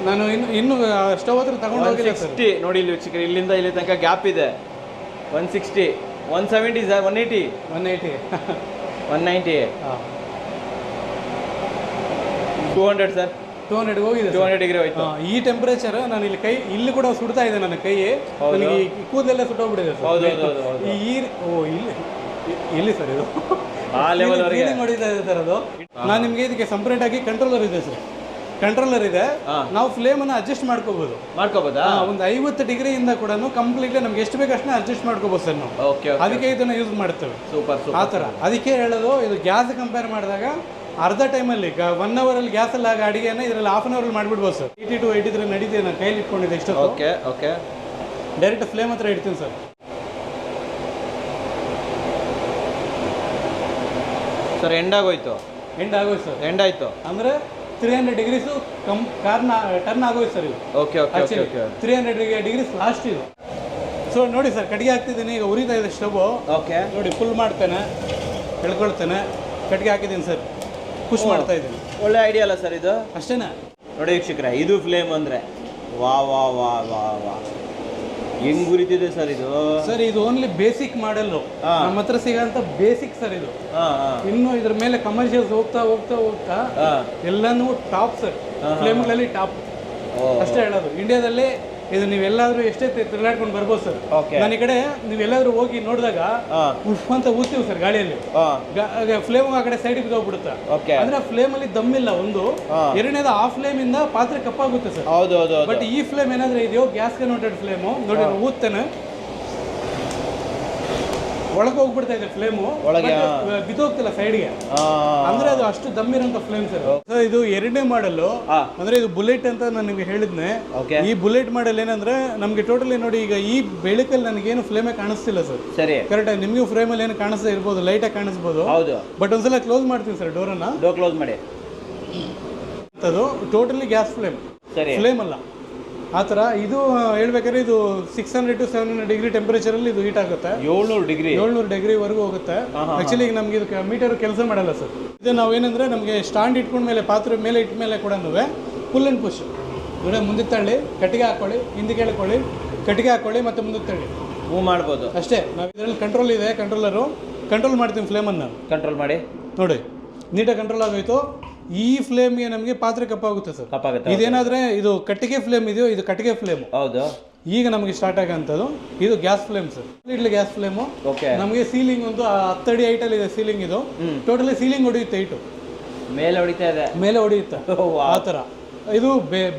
ನಾನು ಇನ್ನು ಸ್ಟವ್ ಹತ್ರ ತಗೊಂಡು ಹೋಗಿಲ್ಲ ಸರ್. 160 ನೋಡಿ, ಇಲ್ಲಿ ಚಿಕ್ಕ ಇಲ್ಲಿಂದ ಇಲ್ಲಿ ತನಕ ಗ್ಯಾಪ್ ಇದೆ. 160 170 ಸರ್. 180 180 190 200 ಸರ್. 200 ಹೋಗಿದೆ. 200 ಡಿಗ್ರಿ ಹೋಯ್ತು. ಈ ಟೆಂಪರೇಚರ್ ನಾನು ಇಲ್ಲಿ ಕೂಡ ಸುಡ್ತಾ ಇದೆ ನನ್ನ ಕೈ. ನನಗೆ ಕೂದಲೆಲ್ಲ ಸುಟ್ಟೋಗ್ಬಿಟ್ಟಿದೆ ಸರ್. ಹೌದು, ಇಲ್ಲಿ ಸರ್ ಇದು ಆ ಲೆವೆಲ್ ವರೆಗೆ ನೋಡಿತಾ ಇದೆ ಸರ್ ಅದು. ನಾನು ನಿಮಗೆ ಇದಕ್ಕೆ ಸಪರೇಟ್ ಆಗಿ ಕಂಟ್ರೋಲರ್ ಇದೆ ಸರ್. ಕಂಟ್ರೋಲರ್ ಇದೆ, ನಾವು ಫ್ಲೇಮ್ ಅನ್ನು ಅಡ್ಜಸ್ಟ್ ಮಾಡ್ಕೋಬಹುದಾ. ಒಂದು 50 ಡಿಗ್ರಿಯಿಂದ ಕೂಡ ಕಂಪ್ಲೀಟ್ಲಿ ನಮ್ಗೆ ಎಷ್ಟು ಬೇಕು ಅಷ್ಟನ್ನ ಅಡ್ಜಸ್ಟ್ ಮಾಡ್ಕೋಬಹುದು ಸರ್ ನಾವು. ಅದಕ್ಕೆ ಇದನ್ನ ಯೂಸ್ ಮಾಡ್ತೇವೆ. ಆ ಥರ ಅದಕ್ಕೆ ಹೇಳೋದು, ಇದು ಗ್ಯಾಸ್ ಕಂಪೇರ್ ಮಾಡಿದಾಗ ಅರ್ಧ ಟೈಮಲ್ಲಿ 1 ಅವರಲ್ಲಿ ಗ್ಯಾಸ್ ಅಲ್ಲಿ ಆಗ ಅಡಿಗೆನ ಇದರಲ್ಲಿ 1/2 ಅವರಲ್ಲಿ ಮಾಡಿಬಿಡ್ಬೋದು ಸರ್. 82 83 ನಡೀತಿದೆ. ನಾನು ಕೈಲಿ ಇಟ್ಕೊಂಡಿದ್ದೆ ಇಷ್ಟು. ಓಕೆ. ಡೈರೆಕ್ಟ್ ಫ್ಲೇಮ್ ಹತ್ರ ಇಡ್ತೀನಿ ಸರ್. ಸರ್ ಎಂಡ್ ಆಗೋಯ್ತು ಸರ್. ಎಂಡ್ ಆಯ್ತು ಅಂದ್ರೆ 300 ಡಿಗ್ರೀಸು ಟರ್ನ್ ಆಗೋಯ್ತು ಸರ್ ಇದು. ಓಕೆ. 300 ಡಿಗ್ರೀಸ್ ಲಾಸ್ಟ್ ಇದು. ಸೊ ನೋಡಿ ಸರ್, ಕಟ್ಟಿಗೆ ಹಾಕ್ತಿದ್ದೀನಿ. ಈಗ ಉರಿತಾ ಇದೆ ಸ್ಟವ್. ಓಕೆ, ನೋಡಿ ಫುಲ್ ಮಾಡ್ತೇನೆ, ಎಳ್ಕೊಳ್ತೇನೆ. ಕಟ್ಟಿಗೆ ಹಾಕಿದ್ದೀನಿ ಸರ್, ಪುಷ್ ಮಾಡ್ತಾ ಇದ್ದೀನಿ. ಒಳ್ಳೆ ಐಡಿಯಾ ಅಲ್ಲ ಸರ್ ಇದು? ಅಷ್ಟೇನಾ ನೋಡಿ ವೀಕ್ಷಕರೇ, ಇದು ಫ್ಲೇಮ್ ಅಂದರೆ ವಾ ವಾ ವಾ ವಾ ವಾ ಹೆಂಗ್ ಉರಿತಿದೆ ಸರ್ ಇದು. ಸರ್ ಇದು ಓನ್ಲಿ ಬೇಸಿಕ್ ಮಾಡೆಲ್ ನಮ್ಮ ಹತ್ರ ಸಿಗೋಂಥ ಬೇಸಿಕ್ ಸರ್ ಇದು. ಇನ್ನು ಇದ್ರ ಮೇಲೆ ಕಮರ್ಷಿಯಲ್ಸ್ ಹೋಗ್ತಾ ಎಲ್ಲಾನು ಟಾಪ್ ಸರ್. ಫ್ಲೇಮ್ಗಳಲ್ಲಿ ಟಾಪ್ ಅಷ್ಟೇ ಹೇಳೋದು. ಇಂಡಿಯಾದಲ್ಲಿ ಇದು ನೀವೆಲ್ಲಾದ್ರೂ ಎಷ್ಟೇ ತಿರುಗಾಡ್ಕೊಂಡು ಬರ್ಬೋದು ಸರ್. ನಾನು ಈ ಕಡೆ ನೀವೆಲ್ಲಾದ್ರೂ ಹೋಗಿ ನೋಡಿದಾಗ ಉಫ್ ಅಂತ ಊದ್ತೀವಿ ಸರ್ ಗಾಳಿಯಲ್ಲಿ. ಫ್ಲೇಮ್ ಆ ಕಡೆ ಸೈಡ್ ಬಿದ್ದೋಗ್ಬಿಡುತ್ತೆ. ಅಂದ್ರೆ ಫ್ಲೇಮ್ ಅಲ್ಲಿ ದಮ್ಮಿಲ್ಲ ಒಂದು. ಎರಡನೇದು ಆ ಫ್ಲೇಮ್ ಇಂದ ಪಾತ್ರೆ ಕಪ್ಪಾಗುತ್ತೆ ಸರ್. ಬಟ್ ಈ ಫ್ಲೇಮ್ ಏನಾದ್ರೆ ಇದೆಯೋ ಗ್ಯಾಸ್ ಕನ್ವರ್ಟೆಡ್ ಫ್ಲೇಮ್ ನೋಡಿ, ಊದ್ತೇನೆ, ಒಳಗೆ ಹೋಗ್ಬಿಡ್ತಾ ಇದೆ ಫ್ಲೇಮು, ಬಿದ್ದೋಗ್ತಿಲ್ಲ ಸೈಡ್ಗೆ. ಅಂದ್ರೆ ಅದು ಅಷ್ಟು ದಮ್ಮಿರೋಂಥ ಫ್ಲೇಮ್ ಸರ್. ಇದು 2ನೇ ಮಾಡಲ್. ಅಂದ್ರೆ ಇದು ಬುಲೆಟ್ ಅಂತ ನಾನು ನಿಮ್ಗೆ ಹೇಳಿದ್ನೆ. ಈ ಬುಲೆಟ್ ಮಾಡೆಲ್ ಏನಂದ್ರೆ ನಮ್ಗೆ ಟೋಟಲಿ ನೋಡಿ, ಈಗ ಈ ಬೆಳಕಲ್ಲಿ ನನಗೇನು ಫ್ಲೇಮೇ ಕಾಣಿಸ್ತಿಲ್ಲ ಸರ್. ಕರೆಕ್ಟ್ ಆಗಿ ನಿಮ್ಗೆ ಫ್ರೇಮ್ ಅಲ್ಲಿ ಏನು ಕಾಣಿಸ್ತಾ ಇರ್ಬೋದು, ಲೈಟ್ ಆಗಿ ಕಾಣಿಸ್ಬೋದು. ಬಟ್ ಒಂದ್ಸಲ ಕ್ಲೋಸ್ ಮಾಡ್ತೀನಿ ಸರ್ ಡೋರನ್ನ. ಕ್ಲೋಸ್ ಮಾಡಿ. ಅದು ಟೋಟಲಿ ಗ್ಯಾಸ್ ಫ್ಲೇಮ್ ಅಲ್ಲ ಆ ಥರ. ಇದು ಹೇಳ್ಬೇಕಾದ್ರೆ ಇದು 600 to 700 ಡಿಗ್ರಿ ಟೆಂಪರೇಚರಲ್ಲಿ ಇದು ಹೀಟ್ ಆಗುತ್ತೆ. 700 ಡಿಗ್ರಿವರೆಗೂ ಹೋಗುತ್ತೆ. ಆಕ್ಚುಲಿ ಈಗ ನಮ್ಗೆ ಇದು ಮೀಟರ್ ಕೆಲಸ ಮಾಡಲ್ಲ ಸರ್. ಇದು ನಾವೇನಂದ್ರೆ ನಮಗೆ ಸ್ಟ್ಯಾಂಡ್ ಇಟ್ಕೊಂಡ ಮೇಲೆ ಪಾತ್ರೆ ಮೇಲೆ ಇಟ್ಟ ಮೇಲೆ ಕೂಡ ಫುಲ್ ಆ್ಯಂಡ್ ಪುಷ್. ನೋಡಿ, ಮುಂದೆ ತಳ್ಳಿ, ಕಟ್ಟಿಗೆ ಹಾಕೊಳ್ಳಿ, ಹಿಂದಕ್ಕೆ ಹೇಳ್ಕೊಳ್ಳಿ, ಕಟ್ಟಿಗೆ ಹಾಕೊಳ್ಳಿ, ಮತ್ತೆ ಮುಂದಕ್ಕೆ ತಳ್ಳಿ, ಮೂವ್ ಮಾಡ್ಬೋದು ಅಷ್ಟೇ. ನಾವು ಇದರಲ್ಲಿ ಕಂಟ್ರೋಲ್ ಇದೆ, ಕಂಟ್ರೋಲ್ ಮಾಡ್ತೀವಿ ಫ್ಲೇಮನ್ನು. ಕಂಟ್ರೋಲ್ ಮಾಡಿ ನೋಡಿ, ನೀಟಾಗಿ ಕಂಟ್ರೋಲ್ ಆಗೋಯ್ತು. ಈ ಫ್ಲೇಮ್ಗೆ ನಮಗೆ ಪಾತ್ರೆ ಕಪ್ಪಾಗುತ್ತೆ ಸರ್. ಇದೇನಾದ್ರೆ ಇದು ಕಟ್ಟಿಗೆ ಫ್ಲೇಮ್ ಇದೆಯೋ, ಇದು ಕಟ್ಟಿಗೆ ಫ್ಲೇಮ್. ಹೌದು. ಈಗ ನಮಗೆ ಸ್ಟಾರ್ಟ್ ಆಗಂತದ್ದು ಇದು gas flame sir. Idli gas flame. ನಮಗೆ ಸೀಲಿಂಗ್ ಒಂದು 10 ಅಡಿ ಹೈಟಲ್ಲಿ ಇದೆ ಸೀಲಿಂಗ್. ಇದು ಟೋಟಲಿ ಸೀಲಿಂಗ್ ಹೊಡೆಯುತ್ತೆ, ಹೈಟು ಮೇಲೆ ಹೊಡೆಯುತ್ತೆ ಆ ಥರ. ಇದು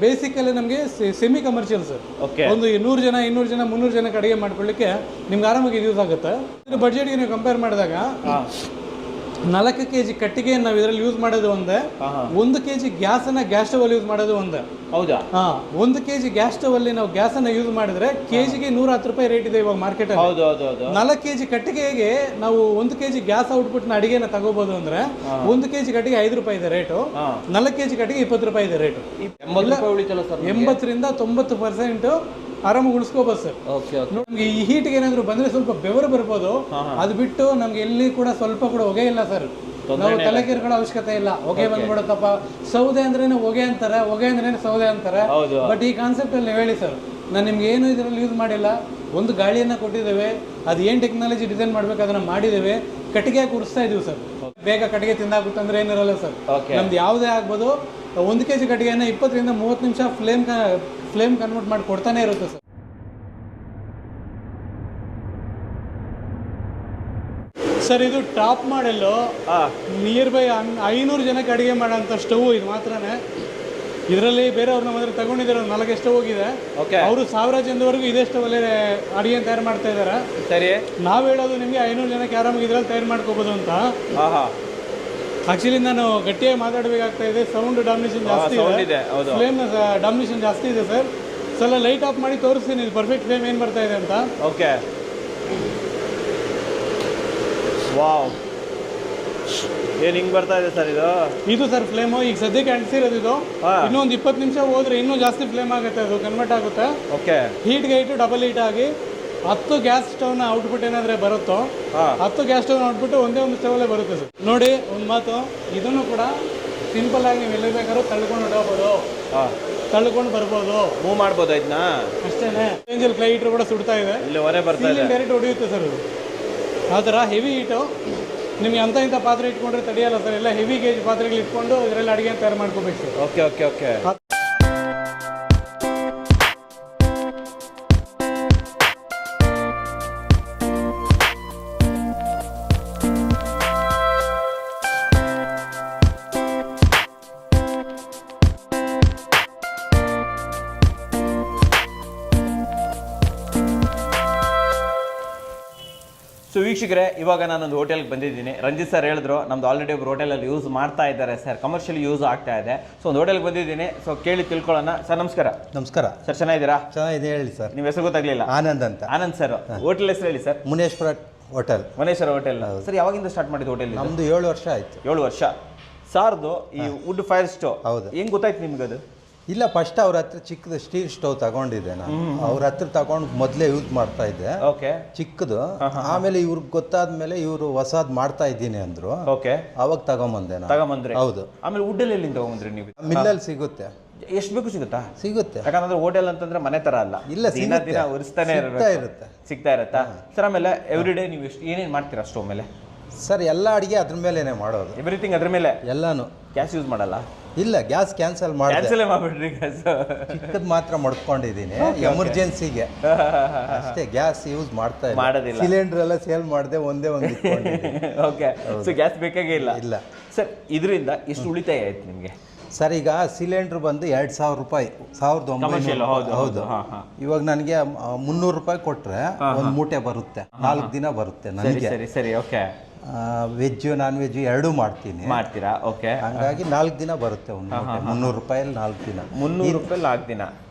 ಬೇಸಿಕಲ್ಲಿ ನಮಗೆ ಸೆಮಿ ಕಮರ್ಷಿಯಲ್ ಸರ್. ಒಂದು 100 ಜನ 200 ಜನ 300 ಜನಕ್ಕೆ ಅಡುಗೆ ಮಾಡ್ಕೊಳ್ಳಿಕ್ಕೆ ನಿಮ್ಗೆ ಆರಾಮಾಗಿ ಯೂಸ್ ಆಗುತ್ತೆ. ಇದು ಬಡ್ಜೆಟ್ಗೆ ನೀವು ಕಂಪೇರ್ ಮಾಡಿದಾಗ 4 kg ಕಟ್ಟಿಗೆ ನಾವು ಇದರಲ್ಲಿ ಯೂಸ್ ಮಾಡೋದು ಒಂದೇ, 1 kg ಗ್ಯಾಸನ್ನ ಗ್ಯಾಸ್ ಸ್ಟವ್ ಅಲ್ಲಿ ಯೂಸ್ ಮಾಡೋದು ಒಂದೇ. ಹೌದಾ? 1 kg ಗ್ಯಾಸ್ ಸ್ಟವ್ ಅಲ್ಲಿ ನಾವು ಗ್ಯಾಸನ್ನ ಯೂಸ್ ಮಾಡಿದ್ರೆ ಕೆಜಿಗೆ 110 ರೂಪಾಯಿ ರೇಟ್ ಇದೆ ಇವಾಗ ಮಾರ್ಕೆಟ್ ಅಲ್ಲಿ. 4 kg ಕಟ್ಟಿಗೆಗೆ ನಾವು 1 kg ಗ್ಯಾಸ್ ಔಟ್ಪುಟ್ ನ ಅಡಿಗೆನ ತಗೋಬಹುದು ಅಂದ್ರೆ 1 kg ಕಟ್ಟಿಗೆ 5 ರೂಪಾಯಿ ಇದೆ ರೇಟು. 4 kg ಕಟ್ಟಿಗೆ 20 ರೂಪಾಯಿ ಇದೆ ರೇಟು. 80ರಿಂದ 90% ಆರಾಮಾಗಿ ಉಳಿಸ್ಕೋಬಹುದು ಸರ್. ನಮ್ಗೆ ಈ ಹೀಟ್ಗೆ ಏನಾದ್ರು ಬಂದ್ರೆ ಸ್ವಲ್ಪ ಬೆವರು ಬರ್ಬೋದು. ಅದು ಬಿಟ್ಟು ನಮ್ಗೆ ಎಲ್ಲಿ ಕೂಡ ಸ್ವಲ್ಪ ಕೂಡ ಹೊಗೆ ಇಲ್ಲ ಸರ್. ನಾವು ತಲೆ ಕೆರ್ಕೊಳ್ಳೋ ಅವಶ್ಯಕತೆ ಇಲ್ಲ. ಹೊಗೆ ಬಂದ್ಬಿಡುತ್ತಪ್ಪ. ಸೌದೆ ಅಂದ್ರೆ ಹೊಗೆ ಅಂತಾರೆ, ಹೊಗೆ ಅಂದ್ರೆ ಸೌದೆ ಅಂತಾರೆ. ಬಟ್ ಈ ಕಾನ್ಸೆಪ್ಟ್ ಅಲ್ಲಿ ಹೇಳಿ ಸರ್, ನಾನು ನಿಮ್ಗೆ ಏನು ಇದರಲ್ಲಿ ಯೂಸ್ ಮಾಡಿಲ್ಲ. ಒಂದು ಗಾಳಿಯನ್ನು ಕೊಟ್ಟಿದ್ದೇವೆ, ಅದು ಏನು ಟೆಕ್ನಾಲಜಿ ಡಿಸೈನ್ ಮಾಡಬೇಕು ಅದನ್ನು ಮಾಡಿದ್ದೇವೆ. ಕಟ್ಟಿಗೆ ಕೂರಿಸ್ತಾ ಇದೀವಿ ಸರ್. ಬೇಗ ಕಟ್ಟಿಗೆ ತಿಂದಾಗುತ್ತೆ ಅಂದ್ರೆ ಏನಿರಲ್ಲ ಸರ್. ನಮ್ದು ಯಾವುದೇ ಆಗ್ಬೋದು. 1 kg ಕಟ್ಟಿಗೆಯನ್ನು 20 ರಿಂದ 30 ನಿಮಿಷ ಫ್ಲೇಮ್ ಕನ್ವರ್ಟ್ ಮಾಡಿ ಕೊಡ್ತಾನೆ ಇರುತ್ತೆ ಸರ್. ಸರ್ ಇದು ಟಾಪ್ ಮಾಡೆಲ್ಲು, ನಿಯರ್ ಬೈ 500 ಜನಕ್ಕೆ ಅಡುಗೆ ಮಾಡೋಂಥ ಸ್ಟವ್ ಇದು ಮಾತ್ರನೇ. ಇದರಲ್ಲಿ ಬೇರೆಯವ್ರನ್ನ ಮಾತ್ರ ತಗೊಂಡಿದ್ದಾರೆ, 4 ಸ್ಟವ್ ಹೋಗಿದೆ. ಅವರು 1000 ಜನದವರೆಗೂ ಇದೇ ಸ್ಟವ್ ಅಲ್ಲೇ ಅಡುಗೆ ತಯಾರು ಮಾಡ್ತಾ ಇದ್ದಾರೆ. ಸರಿ, ನಾವು ಹೇಳೋದು ನಿಮಗೆ 500 ಜನಕ್ಕೆ ಆರಾಮಾಗಿ ಇದ್ರಲ್ಲಿ ತಯಾರು ಮಾಡ್ಕೋಬೋದು ಅಂತ. ಆಕ್ಚುಲಿ ನಾನು ಗಟ್ಟಿಯಾಗಿ ಮಾತಾಡಬೇಕಾಗ್ತಾ ಇದೆ. ಸೌಂಡ್ ಡಾಮಿನೇಷನ್ ಜಾಸ್ತಿ ಇದೆ, ಫ್ಲೇಮ್ ಡಾಮಿನೇಷನ್ ಜಾಸ್ತಿ ಇದೆ ಸರ್. ಸ್ವಲ್ಪ ಲೈಟ್ ಆಫ್ ಮಾಡಿ ತೋರಿಸ್ತೀನಿ ಇದು ಪರ್ಫೆಕ್ಟ್ ಫ್ಲೇಮ್ ಏನು ಬರ್ತಾ ಇದೆ ಅಂತ. ಓಕೆ, ವಾವ್, ಏನು ಹಿಂಗೆ ಬರ್ತಾ ಇದೆ ಸರ್ ಇದು ಸರ್ ಫ್ಲೇಮು ಈಗ ಸದ್ಯಕ್ಕೆ ಅಂಟಿಸಿರೋದು ಇದು. ಇನ್ನೊಂದು 20 ನಿಮಿಷ ಹೋದ್ರೆ ಇನ್ನೂ ಜಾಸ್ತಿ ಫ್ಲೇಮ್ ಆಗುತ್ತೆ, ಅದು ಕನ್ವರ್ಟ್ ಆಗುತ್ತೆ. ಓಕೆ, ಹೀಟ್ಗೆ ಹೀಟು ಡಬಲ್ ಹೀಟ್ ಆಗಿ 10 ಗ್ಯಾಸ್ ಸ್ಟವ್ನ ಔಟ್ಪುಟ್ ಏನಾದರೆ ಬರುತ್ತೋ 10 ಗ್ಯಾಸ್ ಸ್ಟವ್ನ ಔಟ್ಪುಟ್ ಒಂದೇ ಒಂದು ಸ್ಟವಲ್ಲೇ ಬರುತ್ತೆ ಸರ್. ನೋಡಿ ಒಂದು ಮಾತು, ಇದನ್ನು ಕೂಡ ಸಿಂಪಲ್ ಆಗಿ ನೀವು ಎಲ್ಲಿ ಬೇಕಾದ್ರೂ ತಳ್ಕೊಂಡು ಹೊಡೋಬೋದು, ತಳ್ಕೊಂಡು ಬರ್ಬೋದು, ಮೂವ್ ಮಾಡ್ಬೋದು ಇದನ್ನ ಅಷ್ಟೇನೆ. ರೇಂಜಲ್ಲಿ ಫ್ಲೈ ಹೀಟ್ರು ಕೂಡ ಸುಡ್ತಾ ಇದೆ, ಡೈರೆಕ್ಟ್ ಹೊಡೆಯುತ್ತೆ ಸರ್ ಇದು. ಆ ಥರ ಹೆವಿ ಹೀಟು ನಿಮಗೆ ಇಂಥ ಪಾತ್ರೆ ಇಟ್ಕೊಂಡ್ರೆ ತಡೆಯಲ್ಲ ಸರ್. ಎಲ್ಲ ಹೆವಿ ಗೇಜ್ ಪಾತ್ರೆಗಳು ಇಟ್ಕೊಂಡು ಇದರಲ್ಲಿ ಅಡುಗೆ ತಯಾರು ಮಾಡ್ಕೋಬೇಕು sir. Okay okay okay. So ವೀಕ್ಷಕರೇ, ಇವಾಗ ನಾನೊಂದು ಹೋಟೆಲ್ಗೆ ಬಂದಿದ್ದೀನಿ. ರಂಜಿತ್ ಸರ್ ಹೇಳಿದ್ರು ನಮ್ದು ಆಲ್ರೆಡಿ ಒಬ್ರು ಹೋಟೆಲಲ್ಲಿ ಯೂಸ್ ಮಾಡ್ತಾ ಇದ್ದಾರೆ ಸರ್, ಕಮರ್ಷಿಯಲಿ ಯೂಸ್ ಆಗ್ತಾ ಇದೆ. ಸೊ ಒಂದು ಹೋಟೆಲ್ಗೆ ಬಂದಿದ್ದೀನಿ, ಸೊ ಕೇಳಿ ತಿಳ್ಕೊಳ್ಳೋಣ. ಸರ್ ನಮಸ್ಕಾರ. ನಮಸ್ಕಾರ ಸರ್, ಚೆನ್ನಾಗಿದ್ದೀರಾ? ಚೆನ್ನಾಗಿದೆ, ಹೇಳಿ ಸರ್. ನಿಮ್ಮ ಹೆಸರು ಗೊತ್ತಾಗ್ಲಿಲ್ಲ? ಆನಂದ್ ಅಂತ. ಆನಂದ್ ಸರ್, ಹೋಟೆಲ್ ಹೆಸರು ಹೇಳಿ sir. Muneshwara hotel. Muneshwara hotel sir. ಯಾವಾಗಿಂದ ಸ್ಟಾರ್ಟ್ ಮಾಡಿದ್ದು ಹೋಟೆಲ್? ನಮ್ದು 7 ವರ್ಷ ಆಯ್ತು. 7 ವರ್ಷ. ಸಾರ್ದು ಈ ವುಡ್ ಫೈರ್ ಸ್ಟೋವ್, ಹೌದು. ಹೆಂಗ್ ಗೊತ್ತಾಯ್ತು ನಿಮ್ಗೆ ಅದು? ಇಲ್ಲ, ಫಸ್ಟ್ ಅವ್ರ ಹತ್ರ ಚಿಕ್ಕದು ಸ್ಟೀಲ್ ಸ್ಟವ್ ತಗೊಂಡಿದ್ದೆ ನಾನು. ಅವ್ರ ಹತ್ರ ತಗೊಂಡು ಮೊದಲೇ ಯೂಸ್ ಮಾಡ್ತಾ ಇದ್ದೆ, ಓಕೆ, ಚಿಕ್ಕದು. ಆಮೇಲೆ ಇವ್ರಿಗೆ ಗೊತ್ತಾದ್ಮೇಲೆ ಇವರು ಹೊಸದ್ ಮಾಡ್ತಾ ಇದ್ದೀನಿ ಅಂದ್ರು. ಓಕೆ, ಅವಾಗ ತಗೊಂಬಂದೆ ನಾನು. ತಗೊಂಬಂದ್ರಿ? ಹೌದು. ಆಮೇಲೆ ವುಡ್ ಅಲ್ಲಿ ಎಲ್ಲಿಂದ ತಗೊಂಡ್ರಿ ನೀವು? ಮಿಲ್ಲಲ್ಲಿ ಸಿಗುತ್ತೆ. ಎಷ್ಟು ಬೇಕು ಸಿಗುತ್ತಾ? ಸಿಗುತ್ತೆ. ಯಾಕಂದ್ರೆ ಹೋಟೆಲ್ ಅಂತಂದ್ರೆ ಮನೆ ತರ ಅಲ್ಲ, ಇಲ್ಲ, ದಿನ ಉರಿಸ್ತಾನೆ ಇರುತ್ತೆ. ಸಿಗ್ತಾ ಇರತ್ತಾ ಸರ್? ಆಮೇಲೆ ಎವ್ರಿ ಡೇ ನೀವು ಏನೇನು ಮಾಡ್ತೀರಾ ಸ್ಟವ್ ಮೇಲೆ? ಸರ್, ಎಲ್ಲ ಅಡಿಗೆ ಅದ್ರ ಮೇಲೆನೆ ಮಾಡೋದು, ಎವ್ರಿಥಿಂಗ್ ಅದ್ರ ಮೇಲೆ. ಎಲ್ಲಾನು. ಗ್ಯಾಸ್ ಯೂಸ್ ಮಾಡಲ್ಲ? ಇಲ್ಲ, ಗ್ಯಾಸ್ ಕ್ಯಾನ್ಸಲ್ ಮಾಡ್ಬಿಡ್ರಿ. ಗ್ಯಾಸ್ ಚಿಕ್ಕದ್ ಮಾತ್ರ ಮಡ್ಕೊಂಡಿದ್ದೀನಿ ಎಮರ್ಜೆನ್ಸಿಗೆ ಅಷ್ಟೇ. ಗ್ಯಾಸ್ ಯೂಸ್ ಮಾಡೋದಿಲ್ಲ. ಸಿಲಿಂಡರ್ ಎಲ್ಲ ಸೇಲ್ ಮಾಡಿದೆ, ಒಂದೇ ಒಂದು. ಓಕೆ, ಸೊ ಗ್ಯಾಸ್ ಬೇಕಾಗೇ ಇಲ್ಲ. ಇಲ್ಲ ಸರ್, ಇದರಿಂದ ಎಷ್ಟು ಉಳಿತಾಯ ಆಯ್ತು ನಿಮಗೆ? ಸರ್, ಈಗ ಸಿಲಿಂಡರ್ ಬಂದು 2000 ರೂಪಾಯಿ, 1900. ಹೌದು. ಇವಾಗ ನನಗೆ 300 ರೂಪಾಯಿ ಕೊಟ್ರೆ ಒಂದು ಮೂಟೆ ಬರುತ್ತೆ, 4 ದಿನ ಬರುತ್ತೆ ನನಗೆ. ಸರಿ ಸರಿ, ಓಕೆ. ವೆಜ್ ನಾನ್ ವೆಜ್ ಎರಡೂ ಮಾಡ್ತೀರಾ? ಓಕೆ. ಹಂಗಾಗಿ 4 ದಿನ ಬರುತ್ತೆ ಒಂದು ಮೂಟೆ. 300 ರೂಪಾಯಲ್ಲಿ 4 ದಿನ. 300 ರೂಪಾಯಿ 4 ದಿನ.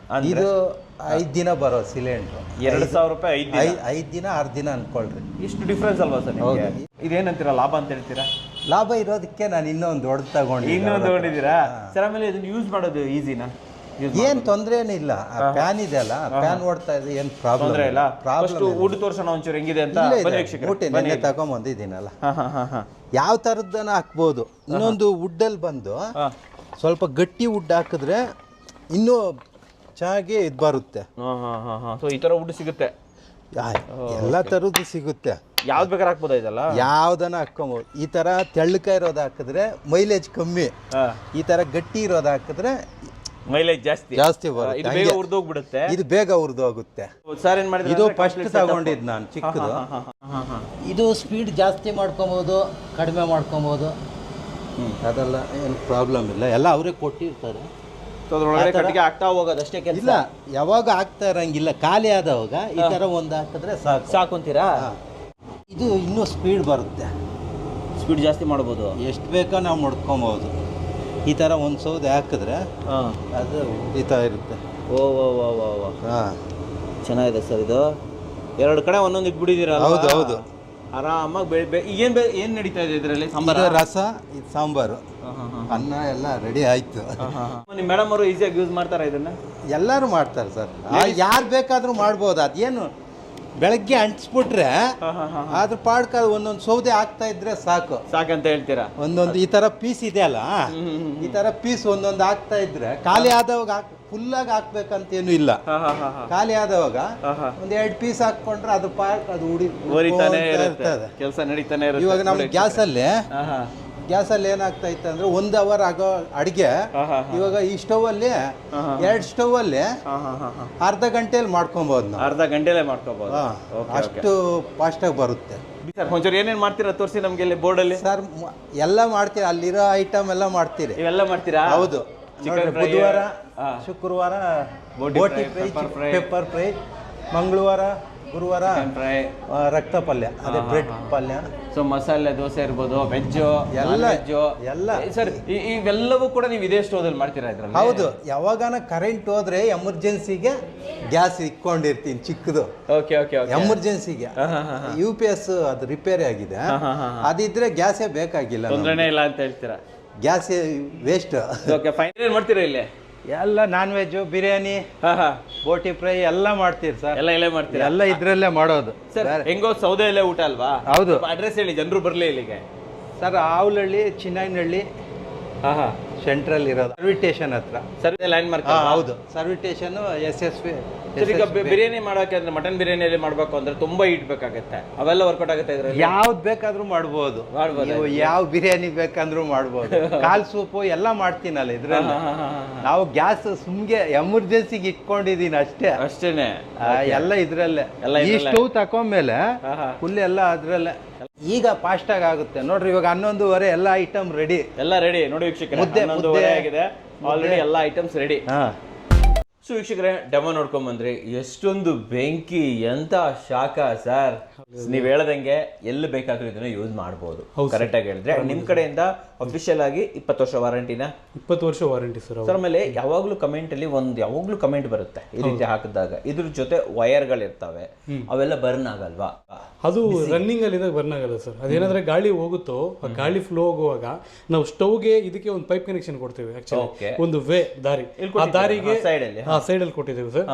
ಇದು 5 ದಿನ ಬರೋ ಸಿಲಿಂಡರ್. 2000 ರೂಪಾಯಿ 5 ದಿನ 6 ದಿನ ಅನ್ಕೊಳ್ರಿ. ಇಷ್ಟು ಡಿಫ್ರೆನ್ಸ್ ಅಲ್ವಾ ಸರ್ ನಿಮಗೆ? ಇದೇನಂತೀರಾ, ಲಾಭ ಅಂತ ಹೇಳ್ತೀರಾ? ಲಾಭ ಇರೋದಕ್ಕೆ ನಾನು ಇನ್ನೊಂದು ದೊಡ್ಡ ತಗೊಂಡಿದ್ದೀರಾ ಸರ್? ಆಮೇಲೆ ಇದನ್ನ ಯೂಸ್ ಮಾಡೋದು ಈಸಿನಾ? ಏನ್ ತೊಂದ್ರೆ ಏನಿಲ್ಲ. ಪ್ಯಾನ್ ಇದೆ ಅಲ್ಲ, ಪ್ಯಾನ್ ಓಡ್ತಾ ಇದೆ, ಏನ್ ಪ್ರಾಬ್ಲಮ್ ಇಲ್ಲ. ಊಟ ತೋರ್ಸೋಣ ಒಂಚೂರು ಹೆಂಗಿದೆ ಅಂತ. ನೆನ್ನೆ ತಗೊಂಬಂದಿದ್ದೀನಲ್ಲ, ಯಾವ ತರದ್ದನ ಹಾಕ್ಬೋದು. ಇನ್ನೊಂದು ವುಡ್ಡಲ್ಲಿ ಬಂದು ಸ್ವಲ್ಪ ಗಟ್ಟಿ ವುಡ್ ಹಾಕಿದ್ರೆ ಇನ್ನೂ ಚೆನ್ನಾಗಿ ಇದು ಬರುತ್ತೆ. ಈ ತರ ವುಡ್ ಸಿಗುತ್ತೆ, ಎಲ್ಲ ತರದ್ದು ಸಿಗುತ್ತೆ. ಯಾವ್ದು ಬೇಕಾದ್ರೆ ಹಾಕ್ಬೋದ? ಇದಲ್ಲ ಯಾವ್ದನ್ನ ಹಾಕ್ಕೊಬೋದು. ಈ ತರ ತೆಳ್ಳಕ ಇರೋದು ಹಾಕಿದ್ರೆ ಮೈಲೇಜ್ ಕಮ್ಮಿ, ಈ ತರ ಗಟ್ಟಿ ಇರೋದು ಹಾಕಿದ್ರೆ ಮೈಲೇಜ್ ಜಾಸ್ತಿ ಬರುತ್ತೆ. ಇದು ಬೇಗ ಉರ್ದೋಗುತ್ತೆ. ಸರ್, ಏನ್ ಮಾಡಿದ್ರೆ ಇದು ಫಸ್ಟ್ ತಗೊಂಡಿದ್ದು ನಾನು ಚಿಕ್ಕದು. ಇದು ಸ್ಪೀಡ್ ಜಾಸ್ತಿ ಮಾಡ್ಕೊಬೋದು, ಕಡಿಮೆ ಮಾಡ್ಕೊಬೋದು, ಅದೆಲ್ಲ ಏನು ಪ್ರಾಬ್ಲಮ್ ಇಲ್ಲ. ಎಲ್ಲ ಅವರೇ ಕೊಟ್ಟಿರ್ತಾರೆ. ಆಗ್ತಾ ಹೋಗೋದು ಅಷ್ಟೇ ಕೆಲಸ. ಇಲ್ಲ, ಯಾವಾಗ ಆಗ್ತಾ ಇರಂಗಿಲ್ಲ, ಖಾಲಿ ಆದವಾಗ ಈ ತರ ಒಂದು ಹಾಕಿದ್ರೆ ಸಾಕು ಅಂತೀರಾ? ಇದು ಇನ್ನೂ ಸ್ಪೀಡ್ ಬರುತ್ತೆ, ಸ್ಪೀಡ್ ಜಾಸ್ತಿ ಮಾಡ್ಬೋದು, ಎಷ್ಟು ಬೇಕೋ ನಾವು ಮಾಡ್ಕೊಬೋದು. ಈ ಥರ ಒಂದು ಸೌದೆ ಹಾಕಿದ್ರೆ ಅದು ಉಳಿತಾ ಇರುತ್ತೆ. ಹಾಂ, ಚೆನ್ನಾಗಿದೆ ಸರ್. ಇದು 2 ಕಡೆ ಒಂದೊಂದು ಇಟ್ಬಿಟ್ಟಿದ್ದೀರಲ್ಲ? ಹೌದು. ಆರಾಮಾಗಿ ಏನು ನಡೀತಾ ಇದೆ ಇದರಲ್ಲಿ? ರಸ, ಇದು ಸಾಂಬಾರು, ಅನ್ನ ಎಲ್ಲ ರೆಡಿ ಆಯ್ತು. ನಿಮ್ಮ ಮೇಡಮ್ ಅವರು ಈಸಿಯಾಗಿ ಯೂಸ್ ಮಾಡ್ತಾರಾ ಇದನ್ನ? ಎಲ್ಲರೂ ಮಾಡ್ತಾರೆ ಸರ್, ಯಾರು ಬೇಕಾದ್ರೂ ಮಾಡ್ಬೋದು. ಅದೇನು ಬೆಳಗ್ಗೆ ಅಂಟಿಸ್ಬಿಟ್ರೆ ಅದ್ರ ಪಾಡ್ಕ ಒಂದೊಂದು ಸೌದೆ ಹಾಕ್ತಾ ಇದ್ರೆ ಸಾಕಂತ ಹೇಳ್ತೀರಾ? ಒಂದೊಂದು ಈ ತರ ಪೀಸ್ ಇದೆ ಅಲ್ಲ, ಈ ತರ ಪೀಸ್ ಒಂದೊಂದು ಹಾಕ್ತಾ ಇದ್ರೆ ಖಾಲಿ ಆದವಾಗ ಫುಲ್ಲಾಗಿ ಹಾಕ್ಬೇಕಂತೇನು ಇಲ್ಲ. ಖಾಲಿ ಆದವಾಗ ಒಂದು 2 ಪೀಸ್ ಹಾಕೊಂಡ್ರೆ ಅದು ಪಾರ್ಕ್ ಅದು ಉರಿತಾನೆ ಇರ್ತದೆ, ಕೆಲಸ ನಡೀತಾನೆ ಇರುತ್ತೆ. ಇವಾಗ ನಮ್ಮ ಗ್ಯಾಸಲ್ಲಿ ಏನಾಗ್ತಾ ಇತ್ತು ಅಂದ್ರೆ 1 ಅವರ್ ಆಗೋ ಅಡಿಗೆ ಇವಾಗ ಈ ಸ್ಟವ್ ಅಲ್ಲಿ 2 ಸ್ಟವ್ ಅಲ್ಲಿ ಅರ್ಧ ಗಂಟೆಯಲ್ಲಿ ಮಾಡ್ಕೊಬಹುದು ನಾವು. ಅರ್ಧ ಗಂಟೆಲೇ ಮಾಡ್ಕೋಬಹುದು, ಅಷ್ಟು ಫಾಸ್ಟ್ ಆಗಿ ಬರುತ್ತೆ. ಸರ್ ಒಂಚೂರು ಏನೇನ್ ಮಾಡ್ತೀರಾ ತೋರಿಸಿ ನಮ್ಗೆ ಇಲ್ಲಿ ಬೋರ್ಡ್ ಅಲ್ಲಿ. ಸರ್ ಎಲ್ಲ ಮಾಡ್ತೀರಿ, ಅಲ್ಲಿರೋ ಐಟಮ್ ಎಲ್ಲ ಮಾಡ್ತೀರಿ. ಇವೆಲ್ಲ ಮಾಡ್ತೀರಾ? ಹೌದು. ಬುಧವಾರ ಶುಕ್ರವಾರ ಬೋಟಿ ಫ್ರೈ, ಪೆಪ್ಪರ್ ಫ್ರೈ, ಮಂಗಳವಾರ ಗುರುವಾರ ಫ್ರೈ, ರಕ್ತ ಪಲ್ಯ, ಅದೇ ಬ್ರೆಡ್ ಪಲ್ಯ. ಸೊ ಮಸಾಲೆ ದೋಸೆ ಇರ್ಬೋದು, ವೆಜ್ಜು ಎಲ್ಲ ಸರ್ ಇವೆಲ್ಲವೂ ಕೂಡ ನೀವು ಇದೇ ಸ್ಟೋವ್ದಲ್ಲಿ ಮಾಡ್ತೀರಾ ಇದ್ರಲ್ಲಿ? ಹೌದು. ಯಾವಾಗಾನ ಕರೆಂಟ್ ಹೋದ್ರೆ ಎಮರ್ಜೆನ್ಸಿಗೆ ಗ್ಯಾಸ್ ಇಟ್ಕೊಂಡಿರ್ತೀನಿ ಚಿಕ್ಕದು. Okay okay okay. ಎಮರ್ಜೆನ್ಸಿಗೆ UPS ಅದು ರಿಪೇರಿ ಆಗಿದೆ, ಅದಿದ್ರೆ ಗ್ಯಾಸೇ ಬೇಕಾಗಿಲ್ಲ, ತೊಂದರೆನೇ ಇಲ್ಲ ಅಂತ ಹೇಳ್ತೀರಾ? ಗ್ಯಾಸೇ ವೇಸ್ಟ್. Okay fine. ಏನ್ ಮಾಡ್ತೀರಾ ಇಲ್ಲಿ? ಎಲ್ಲ non veg, biryani, boti fry ಎಲ್ಲ ಮಾಡ್ತೀರಿ ಸರ್. ಎಲ್ಲ ಮಾಡ್ತೀರಾ? ಎಲ್ಲ ಇದ್ರಲ್ಲೇ ಮಾಡೋದು ಸರ್. ಹೆಂಗೋ ಸೌದೆ ಎಲೆ ಊಟ ಅಲ್ವಾ? ಹೌದು. ಅಡ್ರೆಸ್ ಹೇಳಿ, ಜನರು ಬರ್ಲಿ ಇಲ್ಲಿಗೆ. ಸರ್ ಆವಲಹಳ್ಳಿ, ಚಿನ್ನಹಳ್ಳಿ ಸೆಂಟ್ರಲ್ ಇರೋದು, ಸರ್ವಿಸ್ ಸ್ಟೇಷನ್ ಹತ್ರ. Service line mark. ಹೌದು, ಸರ್ವಿಸ್ ಸ್ಟೇಷನ್ SSV. ಈಗ ಬಿರಿಯಾನಿ ಮಾಡೋಕೆ ಅಂದ್ರೆ ಮಟನ್ ಬಿರಿಯಾನಿಯಲ್ಲಿ ಮಾಡ್ಬೇಕು ಅಂದ್ರೆ ತುಂಬಾ ಹೀಟ್ ಬೇಕಾಗುತ್ತೆ, ಅವೆಲ್ಲ ವರ್ಕೌಟ್ ಆಗುತ್ತೆ ಇದ್ರಲ್ಲಿ? ಯಾವ್ದು ಬೇಕಾದ್ರೂ ಮಾಡ್ಬೋದು. ನೀವು ಯಾವ ಬಿರಿಯಾನಿ ಬೇಕಂದ್ರೂ ಮಾಡ್ಬೋದು. ಕಾಲ್ ಸೂಪು ಎಲ್ಲ ಮಾಡ್ತೀನಲ್ಲ ಇದ್ರಲ್ಲಿ. ನಾವು ಗ್ಯಾಸ್ ಸುಮ್ಗೆ ಎಮರ್ಜೆನ್ಸಿಗೆ ಇಟ್ಕೊಂಡಿದೀನಿ ಅಷ್ಟೇನೆ. ಎಲ್ಲ ಇದ್ರಲ್ಲೇ. ಈ ಸ್ಟವ್ ತಕೊಂಡ್ಮೇಲೆ ಫುಲ್ ಎಲ್ಲ ಅದ್ರಲ್ಲೇ. ಈಗ ಫಾಸ್ಟ್ ಆಗುತ್ತೆ ನೋಡ್ರಿ. ಇವಾಗ 11:30 ಎಲ್ಲ ಐಟಮ್ ರೆಡಿ. ಎಲ್ಲ ರೆಡಿ ನೋಡಿ ವೀಕ್ಷಕರೇ, 11:30 ಆಗಿದೆ ಆಲ್ರೆಡಿ, ಎಲ್ಲ ಐಟಮ್ಸ್ ರೆಡಿ. ಸೊ ವೀಕ್ಷಕರೇ, ಡೆಮೋ ನೋಡ್ಕೊಂಡ್ ಬಂದ್ರಿ. ಎಷ್ಟೊಂದು ಬೆಂಕಿ, ಎಂತ ಶಾಖ ಸರ್. ನೀವ್ ಹೇಳ್ದಂಗೆ ಎಲ್ಲಿ ಬೇಕಾದ್ರೂ ಇದನ್ನ ಯೂಸ್ ಮಾಡಬಹುದು. ಕರೆಕ್ಟ್ ಆಗಿ ಹೇಳಿದ್ರೆ ನಿಮ್ ಕಡೆಯಿಂದ ಅಫಿಷಿಯಲ್ ಆಗಿ 20 ವರ್ಷ ವಾರಂಟಿನ? 20 ವರ್ಷ ವಾರಂಟಿ ಸರ್. ಸರ್ ಆಮೇಲೆ ಯಾವಾಗ್ಲೂ ಕಮೆಂಟ್ ಅಲ್ಲಿ ಯಾವಾಗ್ಲೂ ಕಮೆಂಟ್ ಬರುತ್ತೆ ಈ ರೀತಿ ಹಾಕಿದಾಗ, ಇದ್ರ ಜೊತೆ ವೈರ್ಗಳು ಇರ್ತವೆ, ಅವೆಲ್ಲ ಬರ್ನ್ ಆಗಲ್ವಾ? ಅದು ರನ್ನಿಂಗ್ ಅಲ್ಲಿ ಇದಾಗ ಬರ್ನ್ ಆಗಲ್ಲ ಸರ್. ಅದೇನಾದ್ರೆ ಗಾಳಿ ಹೋಗುತ್ತೋ, ಆ ಗಾಳಿ ಫ್ಲೋ ಆಗುವಾಗ ನಾವು ಸ್ಟವ್ಗೆ ಇದಕ್ಕೆ ಒಂದು ಪೈಪ್ ಕನೆಕ್ಷನ್ ಕೊಡ್ತೇವೆ. ಆಕ್ಚುಲಿ ಒಂದು ದಾರಿ, ಆ ದಾರಿಗೆ ಸೈಡ್ ಅಲ್ಲಿ ಕೊಟ್ಟಿದ್ದೇವೆ ಸರ್.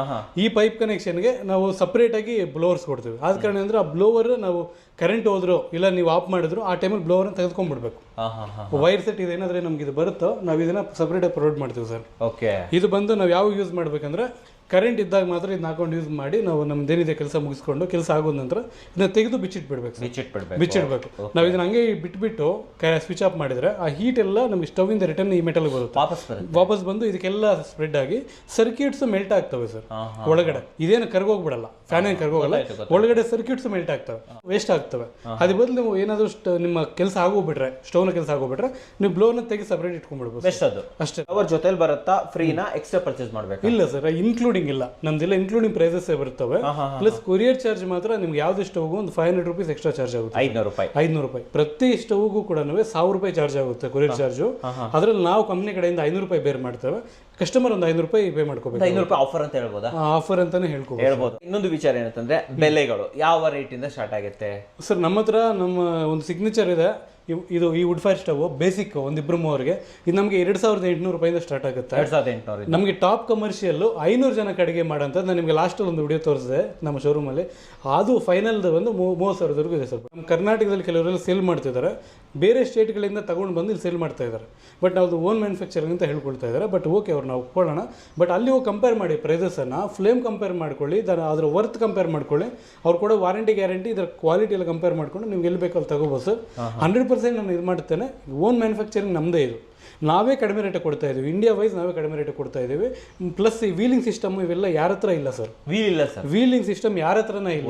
ಈ ಪೈಪ್ ಕನೆಕ್ಷನ್ಗೆ ನಾವು ಸಪರೇಟ್ ಆಗಿ ಬ್ಲೋವರ್ಸ್ ಕೊಡ್ತೇವೆ. ಆದ ಕಾರಣ ಅಂದ್ರೆ ಆ ಬ್ಲೋವರ್ ನಾವು ಕರೆಂಟ್ ಹೋದ್ರು ಇಲ್ಲ ನೀವು ಆಫ್ ಮಾಡಿದ್ರು ಆ ಟೈಮಲ್ಲಿ ಬ್ಲೋವರ್ನ ತೆಗೆದುಕೊಂಡ್ಬಿಡ್ಬೇಕು. ವೈರ್ ಸೆಟ್ ಇದೇನಾದ್ರೆ ನಮ್ಗೆ ಇದು ಬರುತ್ತೋ ನಾವು ಇದನ್ನ ಸಪರೇಟ್ ಆಗಿ ಪ್ರೊವೈಡ್ ಮಾಡ್ತೀವಿ ಸರ್. ಓಕೆ. ಇದು ಬಂದು ನಾವು ಯಾವ ಯೂಸ್ ಮಾಡ್ಬೇಕಂದ್ರೆ ಕರೆಂಟ್ ಇದ್ದಾಗ ಮಾತ್ರ ಇದನ್ನ ಹಾಕೊಂಡು ಯೂಸ್ ಮಾಡಿ ನಾವು ನಮ್ದೇನಿದೆ ಕೆಲಸ ಮುಗಿಸ್ಕೊಂಡು ಕೆಲಸ ಆಗೋದ ನಂತರ ಇದನ್ನ ತೆಗೆದು ಬಿಚ್ಚಿಟ್ಬಿಡ್ಬೇಕು. ನಾವು ಇದನ್ನ ಹಂಗೆ ಬಿಟ್ಬಿಟ್ಟು ಸ್ವಿಚ್ ಆಫ್ ಮಾಡಿದ್ರೆ ಆ ಹೀಟ್ ಎಲ್ಲ ನಮ್ಗೆ ಸ್ಟವ್ ಇಂದ ರಿಟರ್ನ್ ಈ ಮೆಟಲ್ ಬರುತ್ತೆ, ವಾಪಸ್ ಬಂದು ಇದಕ್ಕೆಲ್ಲ ಸ್ಪ್ರೆಡ್ ಆಗಿ ಸರ್ಕ್ಯೂಟ್ಸ್ ಮೆಲ್ಟ್ ಆಗ್ತವೆ ಸರ್ ಒಳಗಡೆ. ಇದೇನು ಕರ್ಗೋಗ್ಬಿಡಲ್ಲ, ಫ್ಯಾನ್ ಏನು ಕರ್ಗೋಗಲ್ಲ, ಒಳಗಡೆ ಸರ್ಕ್ಯೂಟ್ಸ್ ಮೆಲ್ಟ್ ಆಗ್ತವೆ, ವೇಸ್ಟ್ ಆಗ್ತವೆ. ಅದ್ರ ಬದಲು ನೀವು ಏನಾದ್ರು ನಿಮ್ಮ ಕೆಲಸ ಆಗೋಗ್ಬಿಟ್ರೆ, ಸ್ಟವ್ನ ಕೆಲಸ ಆಗೋಗ್ಬಿಟ್ರೆ ನೀವು ಬ್ಲೋರ್ನ ತೆಗೆದು ಸಪರೇಟ್ ಇಟ್ಕೊಂಡ್ಬಿಡ್ಬೋದು ಅಷ್ಟೇ. ಅವ್ರ ಜೊತೆಲಿ ಬರುತ್ತಾ ಫ್ರೀನಾ ಎಕ್ಸ್ಟ್ರಾ ಪರ್ಚೇಸ್ ಮಾಡ್ಬೇಕು? ಇಲ್ಲ ಸರ್, ಇನ್ಕ್ಲೂಡಿಂಗ್ ಇಲ್ಲ, ನಮ್ದೆಲ್ಲ ಇನ್ಕ್ಲೂಡಿಂಗ್ ಪ್ರೈಸಸ್ ಬರ್ತವೆ. ಪ್ಲಸ್ ಕೊರಿಯರ್ ಚಾರ್ಜ್ ಮಾತ್ರ ನಿಮ್ಗೆ ಯಾವ್ದು ಸ್ಟವ್ಗೂ ಒಂದು 500 ರೂಪೀಸ್ ಎಕ್ಸ್ಟ್ರಾ ಚಾರ್ಜ್ ಆಗುತ್ತೆ. 500 ರೂಪಾಯಿ ಪ್ರತಿ ಸ್ಟವ್ಗೂ ಕೂಡ 1,000 ರೂಪಾಯಿ ಚಾರ್ಜ್ ಆಗುತ್ತೆ ಕೊರಿಯರ್ ಚಾರ್ಜ್. ಅದ್ರಲ್ಲಿ ನಾವು ಕಂಪ್ನಿ ಕಡೆಯಿಂದ 500 ರೂಪಾಯಿ ಬೇರೆ ಮಾಡ್ತೇವೆ, ಕಸ್ಟಮರ್ ಒಂದು 500 ರೂಪಾಯಿ ಪೇ ಮಾಡ್ಕೋಬೇಕು. 500 ರೂಪಾಯಿ ಆಫರ್ ಅಂತ ಹೇಳ್ಬೋದಾ? ಆಫರ್ ಅಂತಾನೆ ಹೇಳ್ಬೋದು. ಇನ್ನೊಂದು ವಿಚಾರ ಏನಂತಂದ್ರೆ ಬೆಲೆಗಳು ಯಾವ ರೇಟ್ ಇಂದ ಸ್ಟಾರ್ಟ್ ಆಗುತ್ತೆ ಸರ್? ನಮ್ಮ ಹತ್ರ ನಮ್ಮ ಒಂದು ಸಿಗ್ನೇಚರ್ ಇದೆ. ಇದು ಈ ವುಡ್ ಫೈರ್ ಸ್ಟವ್ ಬೇಸಿಕ್ ಒಂದಿಬ್ರು ಮೂವರಿಗೆ ಇದು ನಮಗೆ 2,800 ರೂಪಾಯಿಂದ ಸ್ಟಾರ್ಟ್ ಆಗುತ್ತೆ. 2,800. ನಮಗೆ ಟಾಪ್ ಕಮರ್ಷಿಯಲ್ 500 ಜನಕ್ಕೆ ಅಡಿಗೆ ಮಾಡೋಂಥದ್ದು ನಾನು ನಿಮಗೆ ಲಾಸ್ಟಲ್ಲಿ ಒಂದು ವಿಡಿಯೋ ತೋರಿಸಿದೆ ನಮ್ಮ ಶೋರೂಮಲ್ಲಿ. ಅದು ಫೈನಲ್ ಬಂದು 30,000 ಇದೆ ಸರ್. ನಮ್ಮ ಕರ್ನಾಟಕದಲ್ಲಿ ಕೆಲವರೆಲ್ಲ ಸೇಲ್ ಮಾಡ್ತಿದ್ದಾರೆ, ಬೇರೆ ಸ್ಟೇಟ್ಗಳಿಂದ ತಗೊಂಡು ಬಂದು ಇಲ್ಲಿ ಸೇಲ್ ಮಾಡ್ತಾ ಇದ್ದಾರೆ. ಬಟ್ ನಾವು ಓನ್ ಮ್ಯಾನುಫ್ಯಾಕ್ಚರಿಂಗ್ ಅಂತ ಹೇಳ್ಕೊಳ್ತಾ ಇದ್ದಾರೆ. ಬಟ್ ಓಕೆ, ಅವ್ರು ನಾವು ಒಪ್ಕೊಳ್ಳೋಣ. ಬಟ್ ಅಲ್ಲಿ ಹೋಗಿ ಕಂಪೇರ್ ಮಾಡಿ ಪ್ರೈಸಸನ್ನು, ಫ್ಲೇಮ್ ಕಂಪೇರ್ ಮಾಡ್ಕೊಳ್ಳಿ, ಅದರ ವರ್ತ್ ಕಂಪೇರ್ ಮಾಡ್ಕೊಳ್ಳಿ, ಅವ್ರು ಕೂಡ ವಾರಂಟಿ ಗ್ಯಾರಂಟಿ ಇದರ ಕ್ವಾಲಿಟಿ ಎಲ್ಲ ಕಂಪೇರ್ ಮಾಡ್ಕೊಂಡು ನಿಮ್ಗೆ ಎಲ್ಲಿ ಬೇಕಲ್ಲಿ ತಗೋಬೋದು ಸರ್. 100% ನಾನು ಇದು ಮಾಡ್ತೇನೆ. ಓನ್ ಮ್ಯಾನುಫ್ಯಾಕ್ಚರಿಂಗ್ ನಮ್ಮದೇ ಇದು. ನಾವೇ ಕಡಿಮೆ ರೇಟ್ ಕೊಡ್ತಾ ಇದೀವಿ, ಇಂಡಿಯಾ ವೈಸ್ ನಾವೇ ಕಡಿಮೆ ರೇಟ್ ಕೊಡ್ತಾ ಇದೀವಿ. ಪ್ಲಸ್ ಈ ವೀಲಿಂಗ್ ಸಿಸ್ಟಮ್ ಇವೆಲ್ಲ ಯಾರ ಹತ್ರ ಇಲ್ಲ ಸರ್. ವೀಲಿಂಗ್ ಸಿಸ್ಟಮ್ ಯಾರ ಹತ್ರನೇ ಇಲ್ಲ.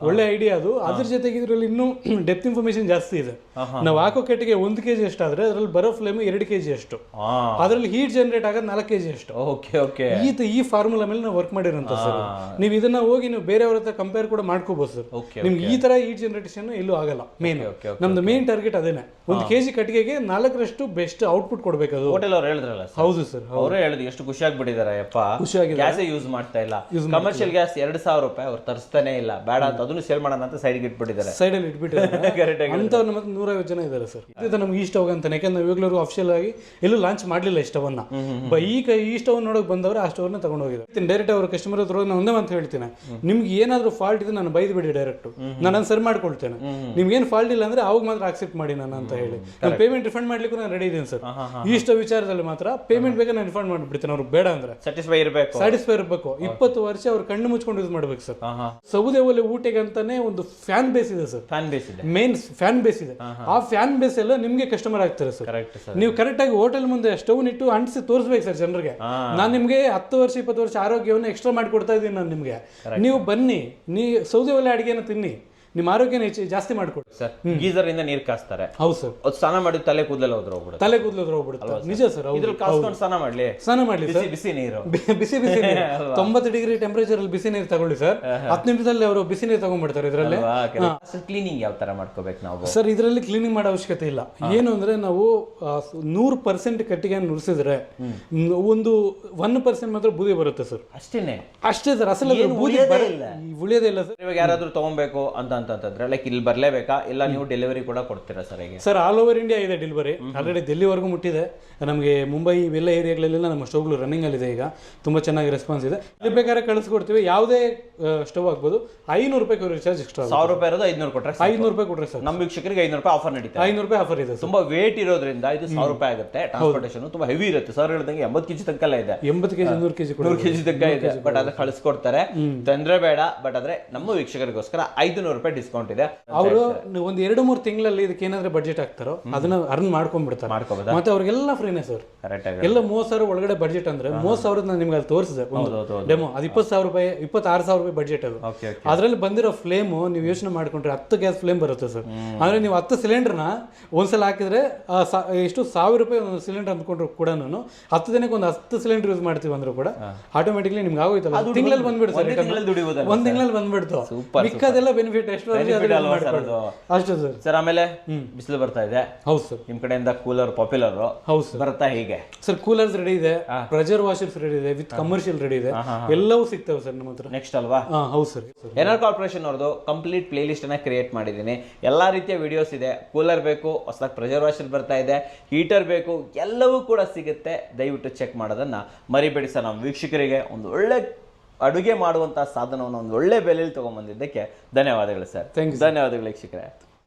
ಒಳ್ಳೆ ಐಡಿಯಾ ಅದು. ಅದ್ರ ಜೊತೆಗೆ ಇದರಲ್ಲಿ ಇನ್ನೂ ಡೆಪ್ತ್ ಇನ್ಫಾರ್ಮೇಶನ್ ಜಾಸ್ತಿ ಇದೆ. ನಾವು ಹಾಕೋ ಕೆಟ್ಟಿಗೆ 1 kg ಅಷ್ಟಾದ್ರೆ ಅದ್ರಲ್ಲಿ ಬರೋ ಫ್ಲೇಮ್ 2 kg ಅಷ್ಟು, ಅದ್ರಲ್ಲಿ ಹೀಟ್ ಜನರೇಟ್ ಆಗೋದು 4 kg ಅಷ್ಟು. ಈ ಫಾರ್ಮುಲಾ ಮೇಲೆ ನಾವು ವರ್ಕ್ ಮಾಡಿರೋಂಥ ಸರ್. ನೀವು ಇದನ್ನ ಹೋಗಿ ನೀವು ಬೇರೆಯವ್ರ ಹತ್ರ ಕಂಪೇರ್ ಕೂಡ ಮಾಡ್ಕೋಬಹುದು ಸರ್. ನಿಮ್ಗೆ ಈ ತರ ಹೀಟ್ ಜನರೇಷನ್ ಎಲ್ಲೂ ಆಗಲ್ಲ. ನಮ್ದು ಮೇನ್ ಟಾರ್ಗೆಟ್ ಅದೇನೆ. 1 kg ಕಟ್ಟಿಗೆಗೆ 4ರಷ್ಟು ಬೆಸ್ಟ್ ಔಟ್ಪುಟ್ ಕೊಡ್ಬೇಕು. ಅದು ಹೋಟೆಲ್ ಅವ್ರು ಹೇಳಿದ್ರಲ್ಲ. ಹೌದು ಸರ್, ಅವರೇ ಹೇಳಿದ್ರು. ಎಷ್ಟು ಖುಷಿ ಆಗ್ಬಿಟ್ಟಿದ್ದಾರೆ ಯಪ್ಪ, ಗ್ಯಾಸ್ ಯೂಸ್ ಮಾಡ್ತಾ ಇಲ್ಲ. ಕಮರ್ಷಿಯಲ್ ಗ್ಯಾಸ್ 2,000 ರೂಪಾಯಿ ಅವ್ರು ತರಿಸ್ತಾನೆ ಇಲ್ಲ, ಬೇಡ ಅಂತ ಅದನ್ನು ಸೇಲ್ ಮಾಡೋಣ ಅಂತ ಸೈಡ್ಗೆ ಇಟ್ಬಿಟ್ಟಿದ್ದಾರೆ. ಸೈಡಲ್ಲಿ ಇಟ್ಬಿಟ್ಟಿದ್ದಾರೆ ಅಂತ. ನಮ್ಮ 150 ಜನ ಇದ್ದಾರೆ ಸರ್. ಇದು ನಮ್ಗೆ ಈ ಸ್ಟವ್ ಅಂತಾನೆ, ಯಾಕಂದ್ರೆ ನಾವು ಇವಾಗಲೂ ಅಫಿಷಿಯಲ್ ಆಗಿ ಎಲ್ಲೂ ಲಾಂಚ್ ಮಾಡಲಿಲ್ಲ ಈ ಸ್ಟವ್ ಅನ್ನ. ಈ ಸ್ಟವ್ ನೋಡೋಕೆ ಬಂದವರು ಆ ಸ್ಟವ್ನ ತಗೊಂಡು ಹೋಗಿದ್ದಾರೆ. ಡೈರೆಕ್ಟ್ ಅವ್ರ ಕಸ್ಟಮರ್ ಹತ್ರ ನಾನು ಒಂದೇ ಅಂತ ಹೇಳ್ತೀನಿ, ನಿಮ್ಗೆ ಏನಾದ್ರು ಫಾಲ್ಟ್ ಇದೆ ನಾನು ಬೈದು ಬಿಡಿ ಡೈರೆಕ್ಟ್, ನಾನು ಸರಿ ಮಾಡ್ಕೊಳ್ತೇನೆ. ನಿಮ್ಗೆ ಏನು ಫಾಲ್ಟ್ ಇಲ್ಲ ಅಂದ್ರೆ ಅವಾಗ ಮಾತ್ರ ಆಕ್ಸೆಪ್ಟ್ ಮಾಡಿ ನಾನು ಅಂತ ಹೇಳಿ. ನಾನು ಪೇಮೆಂಟ್ ರಿಫಂಡ್ ಮಾಡ್ಲಿಕ್ಕೂ ನಾನು ರೆಡಿ ಇದ್ದೀನಿ ಸರ್. ಈ ಸ್ಟವ್ ವಿಚಾರದಲ್ಲಿ ಮಾತ್ರ ಪೇಮೆಂಟ್ ಬೇಕಾದ್ರೆ ನಾನು ರಿಫಂಡ್ ಮಾಡ್ಬಿಡ್ತೀನಿ ಅವ್ರು ಬೇಡ ಅಂದ್ರೆ. ಸ್ಯಾಟಿಸ್ಫೈ ಇರಬೇಕು. ಸ್ಯಾಟಿಸ್ಫೈ ಇರಬೇಕು. 20 ವರ್ಷ ಅವ್ರು ಕಣ್ಣು ಮುಚ್ಕೊಂಡು ಯೂಸ್ ಮಾಡ್ಬೇಕು ಸರ್. ಸೌದೆ ಒಲೆ ಊಟಕ್ಕೆ ಅಂತಾನೆ ಒಂದು ಫ್ಯಾನ್ ಬೇಸ್ ಇದೆ ಸರ್. ಫ್ಯಾನ್ ಬೇಸ್ ಇದೆ, ಮೇನ್ ಫ್ಯಾನ್ ಬೇಸ್ ಇದೆ. ಆ ಫ್ಯಾನ್ ಬೇಸ್ ಎಲ್ಲ ನಿಮ್ಗೆ ಕಸ್ಟಮರ್ ಆಗ್ತಾರೆ ಸರ್. Correct sir. ನೀವು ಕರೆಕ್ಟ್ ಆಗಿ ಹೋಟೆಲ್ ಮುಂದೆ ಸ್ಟವ್ ಇಟ್ಟು ಅಂಟಿಸಿ ತೋರಿಸ್ಬೇಕು ಸರ್ ಜನರಿಗೆ. ನಾನು ನಿಮ್ಗೆ 10 ವರ್ಷ 20 ವರ್ಷ ಆರೋಗ್ಯವನ್ನು ಎಕ್ಸ್ಟ್ರಾ ಮಾಡಿ ಕೊಡ್ತಾ ಇದ್ದೀನಿ ನಾನು ನಿಮ್ಗೆ. ನೀವು ಬನ್ನಿ, ಸೌದೆ ಒಲೆ ಅಡಿಗೆನ ತಿನ್ನಿ, ನಿಮ್ಮ ಆರೋಗ್ಯನ ಜಾಸ್ತಿ ಮಾಡ್ಕೊಡಿ ಸರ್. ಗೀಸರ್ ಇಂದ ನೀರ್ ಕಾಸ್ತಾರೆ. ಹೌದು ಸರ್. ಅದು ಸ್ನಾನ ಮಾಡಿ ತಲೆ ಕೂದಲೆಲ್ಲ ಹೋಗ್ಬಿಡುತ್ತೆ. ತಲೆ ಕೂದಲು ಹೋಗ್ಬಿಡುತ್ತೆ. ನಿಜ ಸರ್. ಇದ್ರಲ್ಲಿ ಕಾಸ್ಕೊಂಡು ಸ್ನಾನ ಮಾಡ್ಲಿ ಸರ್. ಬಿಸಿ ನೀರು, ಬಿಸಿ ನೀರು 90 ಡಿಗ್ರಿ ಟೆಂಪರೇಚರ್ ಅಲ್ಲಿ ಬಿಸಿ ನೀರು ತಗೊಳ್ಳಿ ಸರ್. 10 ನಿಮಿಷದಲ್ಲಿ ಅವರು ಬಿಸಿ ನೀರು ತಗೊಂಡ್ಬಿಡ್ತಾರೆ. ಇದರಲ್ಲಿ ಕ್ಲೀನಿಂಗ್ ಯಾವ ತರ ಮಾಡ್ಕೋಬೇಕು ನಾವು ಸರ್? ಇದರಲ್ಲಿ ಕ್ಲೀನಿಂಗ್ ಮಾಡೋ ಅವಶ್ಯಕತೆ ಇಲ್ಲ. ಏನು ಅಂದ್ರೆ ನಾವು 100% ಕಟ್ಟಿಗೆ ನುರಿಸಿದ್ರೆ ಒಂದು 1% ಮಾತ್ರ ಬೂದಿ ಬರುತ್ತೆ ಸರ್. ಅಷ್ಟೇ ಸರ್. ಅಸಲ ಬೂದಿ ಉಳಿಯೋದೇ ಇಲ್ಲ ಸರ್. ಇವಾಗ ಯಾರಾದ್ರೂ ತಗೊಬೇಕು ಅಂತಂದ್ರೆ ಲೈಕ್ ಇಲ್ಲಿ ಬರ್ಲೇಬೇಕಾ, ಇಲ್ಲ ನೀವು ಡೆಲಿವರಿ ಕೂಡ ಕೊಡ್ತೀರಾ ಸರ್? ಹೇಗೆ ಸರ್? ಆಲ್ ಓವರ್ ಇಂಡಿಯಾ ಇದೆ ಡೆಲಿವರಿ. ಆಲ್ರೆಡಿ ಡೆಲ್ಲಿವರೆಗೂ ಮುಟ್ಟಿದೆ. ನಮಗೆ ಮುಂಬೈ ಇವೆಲ್ಲ ಏರಿಯಾಗಳಲ್ಲೆಲ್ಲ ನಮ್ಮ ಸ್ಟವ್ಗಳು ರನ್ನಿಂಗ್ ಅಲ್ಲಿ ಇದೆ. ಈಗ ತುಂಬಾ ಚೆನ್ನಾಗಿ ರೆಸ್ಪಾನ್ಸ್ ಇದೆ. ಇಲ್ಲಿ ಬೇಕಾದ್ರೆ ಕಳಿಸ್ಕೊಡ್ತೀವಿ. ಯಾವುದೇ ಸ್ಟವ್ ಆಗ್ಬೋದು. 500 ರೂಪಾಯಿ ರಿಚಾರ್ಜ್ ಎಕ್ಸ್ಟ್ರಾ. 1000 ರೂಪಾಯಿ ಇರೋದು 500 ಕೊಟ್ರೆ 500 ರೂಪಾಯಿ ಕೊಟ್ರೆ ಸರ್. ನಮ್ಮ ವೀಕ್ಷಕರಿಗೆ 500 ರೂಪಾಯಿ ಆಫರ್ ನಡೀತಾ. 500 ರೂಪಾಯಿ ಆಫರ್ ಇದೆ. ತುಂಬಾ ವೇಟ್ ಇರೋದ್ರಿಂದ ಇದು 1000 ರೂಪಾಯಿ ಆಗುತ್ತೆ. ಟ್ರಾನ್ಸ್ಪೋರ್ಟೇಷನ್ ತುಂಬಾ ಹೆವಿ ಇರುತ್ತೆ ಸರ್. ಹೇಳ್ದಂಗೆ 80 ಕೆಜಿ ತನಕ ಇದೆ. 80 ಕೆಜಿ 100 ಕೆಜಿ 100 ಕೆಜಿ ತನಕ ಇದೆ. ಬಟ್ ಅದು ಕಳಿಸ್ಕೊಡ್ತಾರೆ, ತೊಂದ್ರೆ ಬೇಡ. ಬಟ್ ಆದ್ರೆ ನಮ್ಮ ವೀಕ್ಷಕರಿಗೋಸ್ಕರ 500 ರೂಪಾಯಿ ಡಿಸ್ಕೌಂಟ್ ಇದೆ. ಅವರು ಒಂದು 2-3 ತಿಂಗಳಲ್ಲಿ ಇದಕ್ಕೆ ಏನಾದ್ರೆ ಬಡ್ಜೆಟ್ ಹಾಕ್ತಾರೋ ಅದನ್ನ ಅರ್ನ್ ಮಾಡ್ಕೊಂಡ್ಬಿಡ್ತಾರೆ. ಮತ್ತೆ ಅವ್ರಿಗೆಲ್ಲ ಫ್ರೀನೇ ಸರ್. ಎಲ್ಲ 30,000 ಒಳಗಡೆ ಬಡ್ಜೆಟ್ ಅಂದ್ರೆ 30,000 ನಾನು ನಿಮ್ಗೆ ಅಲ್ಲಿ ತೋರಿಸಿದೆ ಡೆಮೋ. ಅದು 20,000 ರೂಪಾಯಿ 26,000 ರೂಪಾಯಿ ಬಡ್ಜೆಟ್. ಅದು ಅದ್ರಲ್ಲಿ ಬಂದಿರೋ ಫ್ಲೇಮ್ ನೀವು ಯೋಚನೆ ಮಾಡ್ಕೊಂಡ್ರೆ 10 ಗ್ಯಾಸ್ ಫ್ಲೇಮ್ ಬರುತ್ತೆ ಸರ್. ಅಂದ್ರೆ ನೀವು 10 ಸಿಲಿಂಡರ್ನ ಒಂದ್ಸಲ ಹಾಕಿದ್ರೆ ಎಷ್ಟು 1000 ರೂಪಾಯಿ ಒಂದು ಸಿಲಿಂಡರ್ ಅಂದ್ಕೊಂಡ್ರು ಕೂಡ 10 ದಿನಕ್ಕೆ ಒಂದು 10 ಸಿಲಿಂಡರ್ ಯೂಸ್ ಮಾಡ್ತೀವಿ ಅಂದ್ರೂ ಕೂಡ ಆಟೋಮೆಟಿಕ್ಲಿ ನಿಮ್ಗೆ ಆಗೋಯ್ತಲ್ಲ. ತಿಂಗಳಲ್ಲಿ ಬಂದ್ಬಿಡುತ್ತೆ. 1 ತಿಂಗಳಲ್ಲಿ ಬಂದ್ಬಿಡ್ತು. ಮಿಕ್ಕದೆಲ್ಲ ಬೆನಿಫಿಟ್ ಎಷ್ಟು ಅಷ್ಟೇ ಸರ್. ಸರ್ ಆಮೇಲೆ ಬಿಸಿಲು ಬರ್ತಾ ಇದೆ. ಹೌದು ಸರ್. ನಿಮ್ ಕಡೆಯಿಂದ ಕೂಲರ್ ಪಾಪ್ಯುಲರ್. ಹೌದು ಸರ್. ಬರ್ತಾ ಹೀಗೆ ಸರ್ ಕೂಲರ್ಸ್ ರೆಡಿ ಇದೆ, ಪ್ರೆಷರ್ ವಾಷರ್ಸ್ ರೆಡಿ ಇದೆ, ವಿತ್ ಕಮರ್ಷಿಯಲ್ ರೆಡಿ ಇದೆ. ಎಲ್ಲವೂ ಸಿಗ್ತವೆ ಸರ್ ನಮ್ಮ ಹತ್ರ. ನೆಕ್ಸ್ಟ್ ಅಲ್ವಾ? ಹೌದು ಸರ್. ಎನ್ಆರ್ ಕಾರ್ಪೊರೇಷನ್ ಅವ್ರದ್ದು ಕಂಪ್ಲೀಟ್ ಪ್ಲೇ ಲಿಸ್ಟ್ ಅನ್ನ ಕ್ರಿಯೇಟ್ ಮಾಡಿದ್ದೀನಿ. ಎಲ್ಲಾ ರೀತಿಯ ವಿಡಿಯೋಸ್ ಇದೆ. ಕೂಲರ್ ಬೇಕು, ಹೊಸದಾಗಿ ಪ್ರೆಷರ್ ವಾಷರ್ ಬರ್ತಾ ಇದೆ, ಹೀಟರ್ ಬೇಕು, ಎಲ್ಲವೂ ಕೂಡ ಸಿಗುತ್ತೆ. ದಯವಿಟ್ಟು ಚೆಕ್ ಮಾಡೋದನ್ನ ಮರಿಬೇಡಿ ಸರ್. ನಮ್ಮ ವೀಕ್ಷಕರಿಗೆ ಒಂದು ಒಳ್ಳೆ ಅಡುಗೆ ಮಾಡುವಂತಹ ಸಾಧನವನ್ನು ಒಂದು ಒಳ್ಳೆ ಬೆಲೆಯಲ್ಲಿ ತಗೊಂಡ್ಬಂದಿದ್ದಕ್ಕೆ ಧನ್ಯವಾದಗಳು ಸರ್. Thank you. ಧನ್ಯವಾದಗಳು ವೀಕ್ಷಕರೇ.